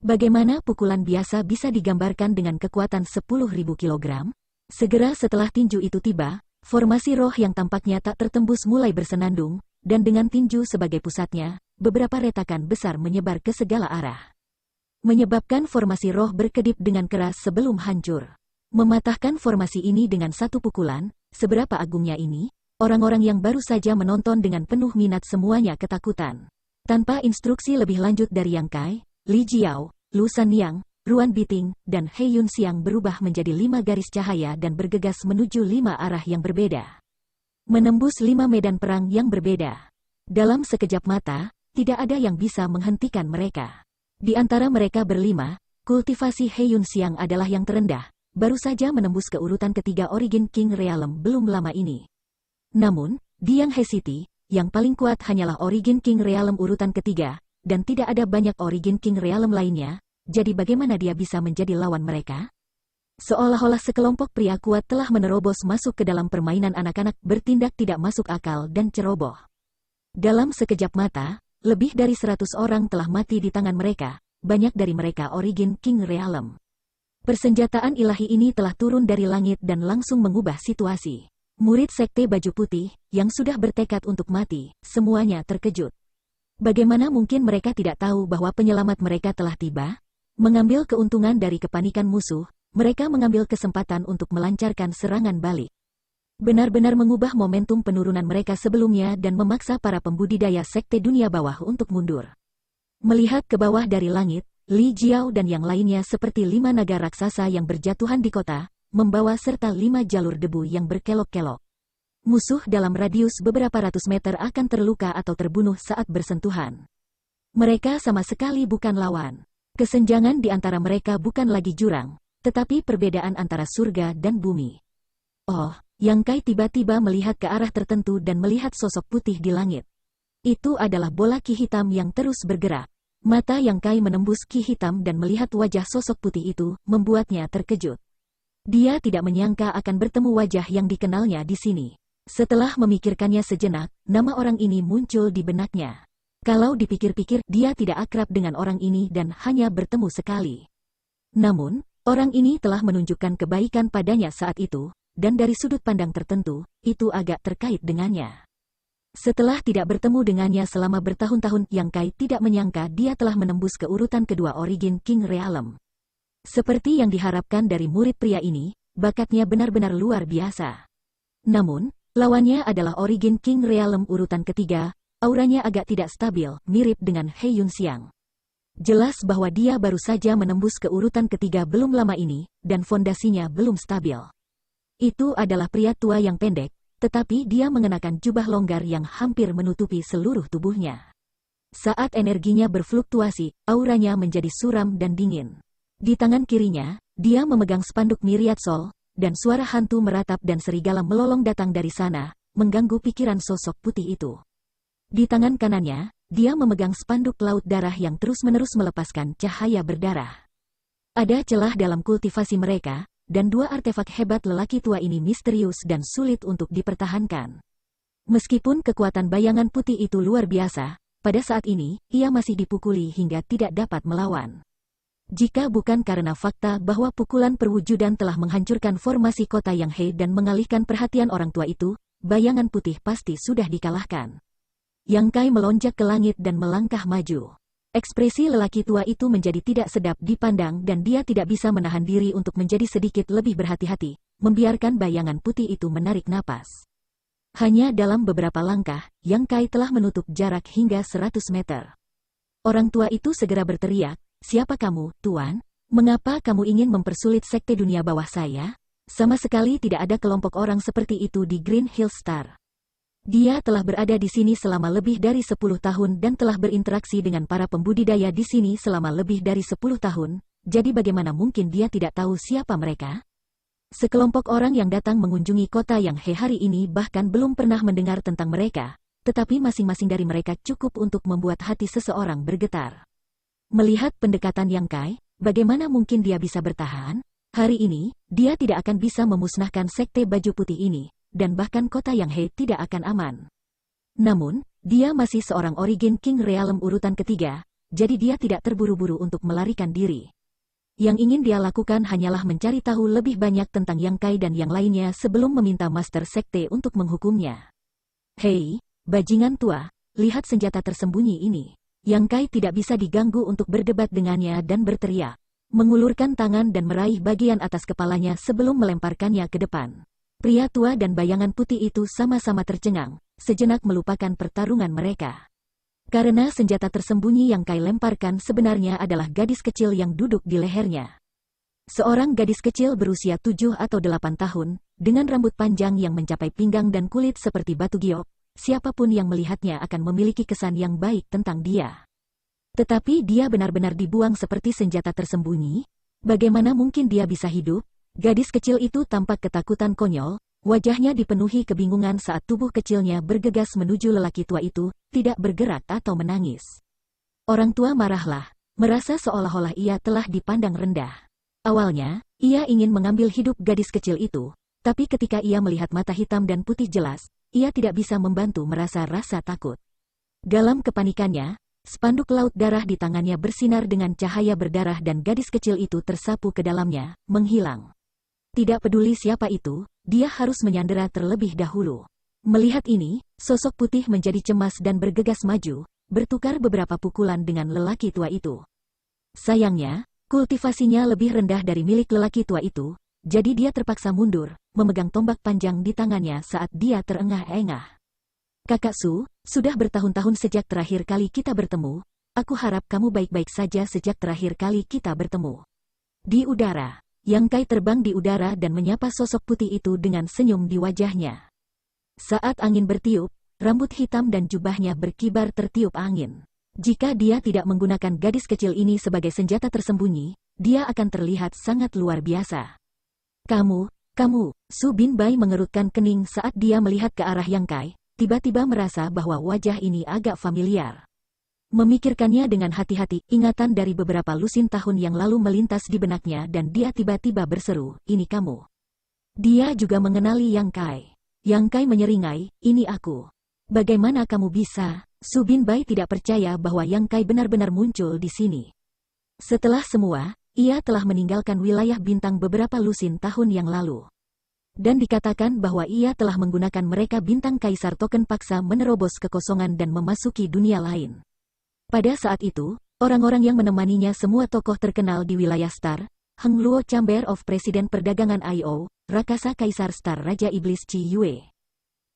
Bagaimana pukulan biasa bisa digambarkan dengan kekuatan 10.000 kg? Segera setelah tinju itu tiba, formasi roh yang tampaknya tak tertembus mulai bersenandung, dan dengan tinju sebagai pusatnya, beberapa retakan besar menyebar ke segala arah. Menyebabkan formasi roh berkedip dengan keras sebelum hancur. Mematahkan formasi ini dengan satu pukulan, seberapa agungnya ini, orang-orang yang baru saja menonton dengan penuh minat semuanya ketakutan. Tanpa instruksi lebih lanjut dari Yang Kai, Li Jiao, Lu Sanyang, Ruan Biting, dan He Yun Xiang berubah menjadi 5 garis cahaya dan bergegas menuju 5 arah yang berbeda. Menembus 5 medan perang yang berbeda. Dalam sekejap mata, tidak ada yang bisa menghentikan mereka. Di antara mereka berlima, kultivasi He Yun Xiang adalah yang terendah, baru saja menembus ke urutan ketiga Origin King Realm belum lama ini. Namun, di Yang He City, yang paling kuat hanyalah Origin King Realm urutan ketiga, dan tidak ada banyak Origin King Realm lainnya, jadi bagaimana dia bisa menjadi lawan mereka? Seolah-olah sekelompok pria kuat telah menerobos masuk ke dalam permainan anak-anak bertindak tidak masuk akal dan ceroboh. Dalam sekejap mata, lebih dari 100 orang telah mati di tangan mereka, banyak dari mereka Origin King Realm. Persenjataan ilahi ini telah turun dari langit dan langsung mengubah situasi. Murid sekte baju putih, yang sudah bertekad untuk mati, semuanya terkejut. Bagaimana mungkin mereka tidak tahu bahwa penyelamat mereka telah tiba? Mengambil keuntungan dari kepanikan musuh, mereka mengambil kesempatan untuk melancarkan serangan balik. Benar-benar mengubah momentum penurunan mereka sebelumnya dan memaksa para pembudidaya sekte dunia bawah untuk mundur. Melihat ke bawah dari langit, Li Jiao dan yang lainnya seperti 5 naga raksasa yang berjatuhan di kota, membawa serta 5 jalur debu yang berkelok-kelok. Musuh dalam radius beberapa ratus meter akan terluka atau terbunuh saat bersentuhan. Mereka sama sekali bukan lawan. Kesenjangan di antara mereka bukan lagi jurang, tetapi perbedaan antara surga dan bumi. Oh, Yang Kai tiba-tiba melihat ke arah tertentu dan melihat sosok putih di langit. Itu adalah bola ki hitam yang terus bergerak. Mata Yang Kai menembus ki hitam dan melihat wajah sosok putih itu, membuatnya terkejut. Dia tidak menyangka akan bertemu wajah yang dikenalnya di sini. Setelah memikirkannya sejenak, nama orang ini muncul di benaknya. Kalau dipikir-pikir, dia tidak akrab dengan orang ini dan hanya bertemu sekali. Namun, orang ini telah menunjukkan kebaikan padanya saat itu, dan dari sudut pandang tertentu, itu agak terkait dengannya. Setelah tidak bertemu dengannya selama bertahun-tahun, Yang Kai tidak menyangka dia telah menembus ke urutan kedua Origin King Realm. Seperti yang diharapkan dari murid pria ini, bakatnya benar-benar luar biasa. Namun, lawannya adalah Origin King Realm urutan ketiga, auranya agak tidak stabil, mirip dengan He Yun Xiang. Jelas bahwa dia baru saja menembus ke urutan ketiga belum lama ini, dan fondasinya belum stabil. Itu adalah pria tua yang pendek, tetapi dia mengenakan jubah longgar yang hampir menutupi seluruh tubuhnya. Saat energinya berfluktuasi, auranya menjadi suram dan dingin. Di tangan kirinya, dia memegang spanduk Myriad Soul, dan suara hantu meratap dan serigala melolong datang dari sana, mengganggu pikiran sosok putih itu. Di tangan kanannya, dia memegang spanduk laut darah yang terus-menerus melepaskan cahaya berdarah. Ada celah dalam kultivasi mereka, dan 2 artefak hebat lelaki tua ini misterius dan sulit untuk dipertahankan. Meskipun kekuatan bayangan putih itu luar biasa, pada saat ini, ia masih dipukuli hingga tidak dapat melawan. Jika bukan karena fakta bahwa pukulan perwujudan telah menghancurkan formasi kota Yang He dan mengalihkan perhatian orang tua itu, bayangan putih pasti sudah dikalahkan. Yang Kai melonjak ke langit dan melangkah maju. Ekspresi lelaki tua itu menjadi tidak sedap dipandang dan dia tidak bisa menahan diri untuk menjadi sedikit lebih berhati-hati, membiarkan bayangan putih itu menarik napas. Hanya dalam beberapa langkah, Yang Kai telah menutup jarak hingga 100 meter. Orang tua itu segera berteriak, "Siapa kamu, Tuan? Mengapa kamu ingin mempersulit sekte dunia bawah saya? Sama sekali tidak ada kelompok orang seperti itu di Green Hill Star. Dia telah berada di sini selama lebih dari 10 tahun dan telah berinteraksi dengan para pembudidaya di sini selama lebih dari 10 tahun, jadi bagaimana mungkin dia tidak tahu siapa mereka?" Sekelompok orang yang datang mengunjungi kota Yang He hari ini bahkan belum pernah mendengar tentang mereka, tetapi masing-masing dari mereka cukup untuk membuat hati seseorang bergetar. Melihat pendekatan Yang Kai, bagaimana mungkin dia bisa bertahan? Hari ini, dia tidak akan bisa memusnahkan sekte baju putih ini, dan bahkan kota Yang He tidak akan aman. Namun, dia masih seorang Origin King Realm urutan ketiga, jadi dia tidak terburu-buru untuk melarikan diri. Yang ingin dia lakukan hanyalah mencari tahu lebih banyak tentang Yang Kai dan yang lainnya sebelum meminta Master Sekte untuk menghukumnya. "Hei, bajingan tua, lihat senjata tersembunyi ini." Yang Kai tidak bisa diganggu untuk berdebat dengannya dan berteriak, mengulurkan tangan dan meraih bagian atas kepalanya sebelum melemparkannya ke depan. Pria tua dan bayangan putih itu sama-sama tercengang, sejenak melupakan pertarungan mereka. Karena senjata tersembunyi yang Kai lemparkan sebenarnya adalah gadis kecil yang duduk di lehernya. Seorang gadis kecil berusia 7 atau 8 tahun, dengan rambut panjang yang mencapai pinggang dan kulit seperti batu giok, siapapun yang melihatnya akan memiliki kesan yang baik tentang dia. Tetapi dia benar-benar dibuang seperti senjata tersembunyi. Bagaimana mungkin dia bisa hidup? Gadis kecil itu tampak ketakutan konyol, wajahnya dipenuhi kebingungan saat tubuh kecilnya bergegas menuju lelaki tua itu, tidak bergerak atau menangis. Orang tua marahlah, merasa seolah-olah ia telah dipandang rendah. Awalnya, ia ingin mengambil hidup gadis kecil itu, tapi ketika ia melihat mata hitam dan putih jelas, ia tidak bisa membantu merasa rasa takut. Dalam kepanikannya, spanduk laut darah di tangannya bersinar dengan cahaya berdarah dan gadis kecil itu tersapu ke dalamnya, menghilang. Tidak peduli siapa itu, dia harus menyandera terlebih dahulu. Melihat ini, sosok putih menjadi cemas dan bergegas maju, bertukar beberapa pukulan dengan lelaki tua itu. Sayangnya, kultivasinya lebih rendah dari milik lelaki tua itu, jadi dia terpaksa mundur, memegang tombak panjang di tangannya saat dia terengah-engah. "Kakak Su, sudah bertahun-tahun sejak terakhir kali kita bertemu, aku harap kamu baik-baik saja sejak terakhir kali kita bertemu." Di udara, Yang Kai terbang di udara dan menyapa sosok putih itu dengan senyum di wajahnya. Saat angin bertiup, rambut hitam dan jubahnya berkibar tertiup angin. Jika dia tidak menggunakan gadis kecil ini sebagai senjata tersembunyi, dia akan terlihat sangat luar biasa. Kamu, Su Binbai mengerutkan kening saat dia melihat ke arah Yang Kai, tiba-tiba merasa bahwa wajah ini agak familiar. Memikirkannya dengan hati-hati, ingatan dari beberapa lusin tahun yang lalu melintas di benaknya dan dia tiba-tiba berseru, "Ini kamu." Dia juga mengenali Yang Kai. Yang Kai menyeringai, "Ini aku." "Bagaimana kamu bisa?" Su Binbai tidak percaya bahwa Yang Kai benar-benar muncul di sini. Setelah semua, ia telah meninggalkan wilayah bintang beberapa lusin tahun yang lalu. Dan dikatakan bahwa ia telah menggunakan mereka bintang kaisar token paksa menerobos kekosongan dan memasuki dunia lain. Pada saat itu, orang-orang yang menemaninya semua tokoh terkenal di wilayah Star, Heng Luo Chamber of President Perdagangan I.O., Rakasa Kaisar Star Raja Iblis Chi Yue,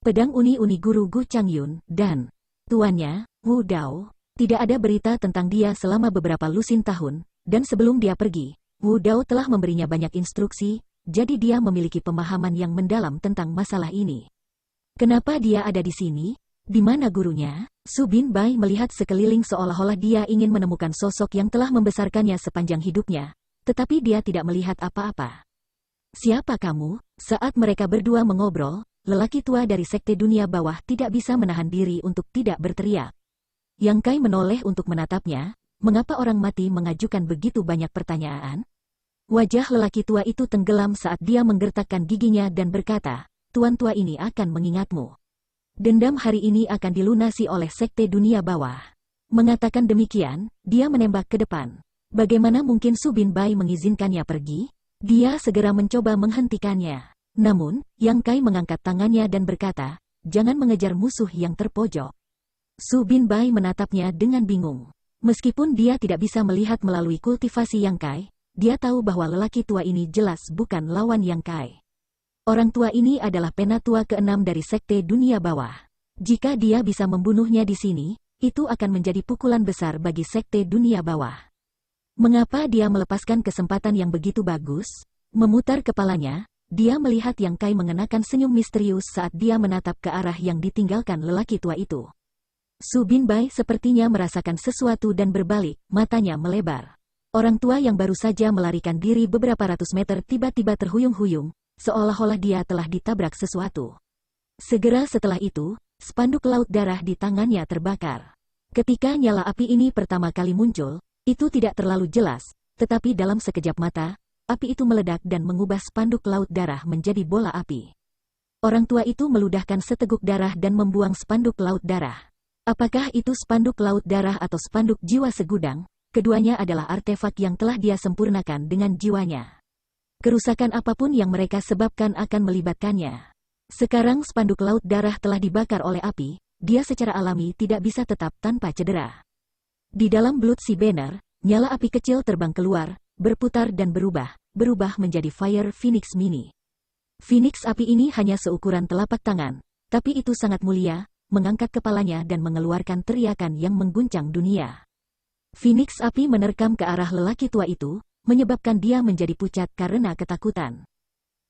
pedang uni-uni guru Gu Changyun, dan tuannya, Wu Dao. Tidak ada berita tentang dia selama beberapa lusin tahun, dan sebelum dia pergi, Wu Dao telah memberinya banyak instruksi, jadi dia memiliki pemahaman yang mendalam tentang masalah ini. Kenapa dia ada di sini? Di mana gurunya? Su Binbai melihat sekeliling seolah-olah dia ingin menemukan sosok yang telah membesarkannya sepanjang hidupnya, tetapi dia tidak melihat apa-apa. "Siapa kamu?" Saat mereka berdua mengobrol, lelaki tua dari sekte dunia bawah tidak bisa menahan diri untuk tidak berteriak. Yang Kai menoleh untuk menatapnya. Mengapa orang mati mengajukan begitu banyak pertanyaan? Wajah lelaki tua itu tenggelam saat dia menggertakkan giginya dan berkata, "Tuan tua ini akan mengingatmu. Dendam hari ini akan dilunasi oleh sekte dunia bawah." Mengatakan demikian, dia menembak ke depan. Bagaimana mungkin Su Binbai mengizinkannya pergi? Dia segera mencoba menghentikannya. Namun, Yang Kai mengangkat tangannya dan berkata, "Jangan mengejar musuh yang terpojok." Su Binbai menatapnya dengan bingung. Meskipun dia tidak bisa melihat melalui kultivasi Yang Kai, dia tahu bahwa lelaki tua ini jelas bukan lawan Yang Kai. Orang tua ini adalah penatua ke-6 dari Sekte Dunia Bawah. Jika dia bisa membunuhnya di sini, itu akan menjadi pukulan besar bagi Sekte Dunia Bawah. Mengapa dia melepaskan kesempatan yang begitu bagus? Memutar kepalanya, dia melihat Yang Kai mengenakan senyum misterius saat dia menatap ke arah yang ditinggalkan lelaki tua itu. Su Binbai sepertinya merasakan sesuatu dan berbalik, matanya melebar. Orang tua yang baru saja melarikan diri beberapa ratus meter tiba-tiba terhuyung-huyung, seolah-olah dia telah ditabrak sesuatu. Segera setelah itu, spanduk laut darah di tangannya terbakar. Ketika nyala api ini pertama kali muncul, itu tidak terlalu jelas, tetapi dalam sekejap mata, api itu meledak dan mengubah spanduk laut darah menjadi bola api. Orang tua itu meludahkan seteguk darah dan membuang spanduk laut darah. Apakah itu spanduk laut darah atau spanduk jiwa segudang? Keduanya adalah artefak yang telah dia sempurnakan dengan jiwanya. Kerusakan apapun yang mereka sebabkan akan melibatkannya. Sekarang spanduk laut darah telah dibakar oleh api, dia secara alami tidak bisa tetap tanpa cedera. Di dalam Blood Sea Banner, nyala api kecil terbang keluar, berputar dan berubah menjadi Fire Phoenix Mini. Phoenix api ini hanya seukuran telapak tangan, tapi itu sangat mulia, mengangkat kepalanya dan mengeluarkan teriakan yang mengguncang dunia. Phoenix api menerkam ke arah lelaki tua itu, menyebabkan dia menjadi pucat karena ketakutan.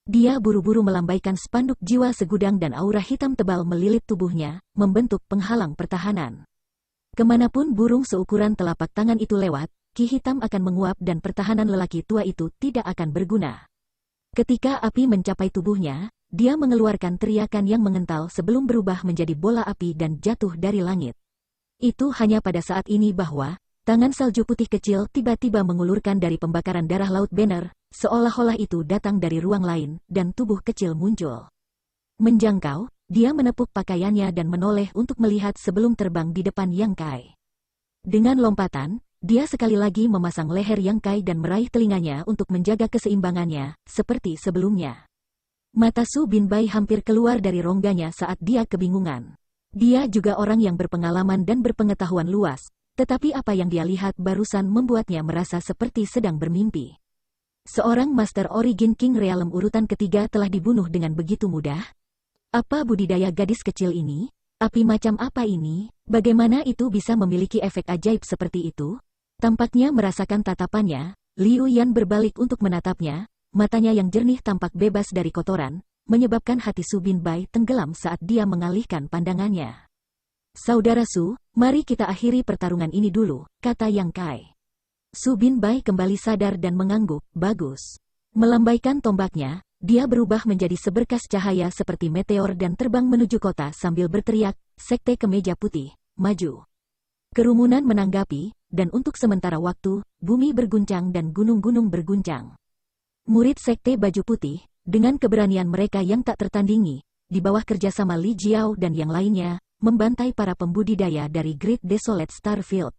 Dia buru-buru melambaikan spanduk jiwa segudang dan aura hitam tebal melilit tubuhnya, membentuk penghalang pertahanan. Kemanapun burung seukuran telapak tangan itu lewat, ki hitam akan menguap dan pertahanan lelaki tua itu tidak akan berguna. Ketika api mencapai tubuhnya, dia mengeluarkan teriakan yang mengental sebelum berubah menjadi bola api dan jatuh dari langit. Itu hanya pada saat ini bahwa tangan salju putih kecil tiba-tiba mengulurkan dari pembakaran darah Laut Banner, seolah-olah itu datang dari ruang lain, dan tubuh kecil muncul. Menjangkau, dia menepuk pakaiannya dan menoleh untuk melihat sebelum terbang di depan Yang Kai. Dengan lompatan, dia sekali lagi memasang leher Yang Kai dan meraih telinganya untuk menjaga keseimbangannya, seperti sebelumnya. Mata Su Binbai hampir keluar dari rongganya saat dia kebingungan. Dia juga orang yang berpengalaman dan berpengetahuan luas, tetapi apa yang dia lihat barusan membuatnya merasa seperti sedang bermimpi. Seorang Master Origin King Realm urutan ketiga telah dibunuh dengan begitu mudah? Apa budidaya gadis kecil ini? Api macam apa ini? Bagaimana itu bisa memiliki efek ajaib seperti itu? Tampaknya merasakan tatapannya, Liu Yan berbalik untuk menatapnya, matanya yang jernih tampak bebas dari kotoran, menyebabkan hati Su Binbai tenggelam saat dia mengalihkan pandangannya. "Saudara Su, mari kita akhiri pertarungan ini dulu," kata Yang Kai. Su Binbai kembali sadar dan mengangguk, "Bagus." Melambaikan tombaknya, dia berubah menjadi seberkas cahaya seperti meteor dan terbang menuju kota sambil berteriak, "Sekte Kemeja Putih, maju!" Kerumunan menanggapi, dan untuk sementara waktu, bumi berguncang dan gunung-gunung berguncang. Murid Sekte Baju Putih, dengan keberanian mereka yang tak tertandingi, di bawah kerjasama Li Jiao dan yang lainnya, membantai para pembudidaya dari Great Desolate Starfield.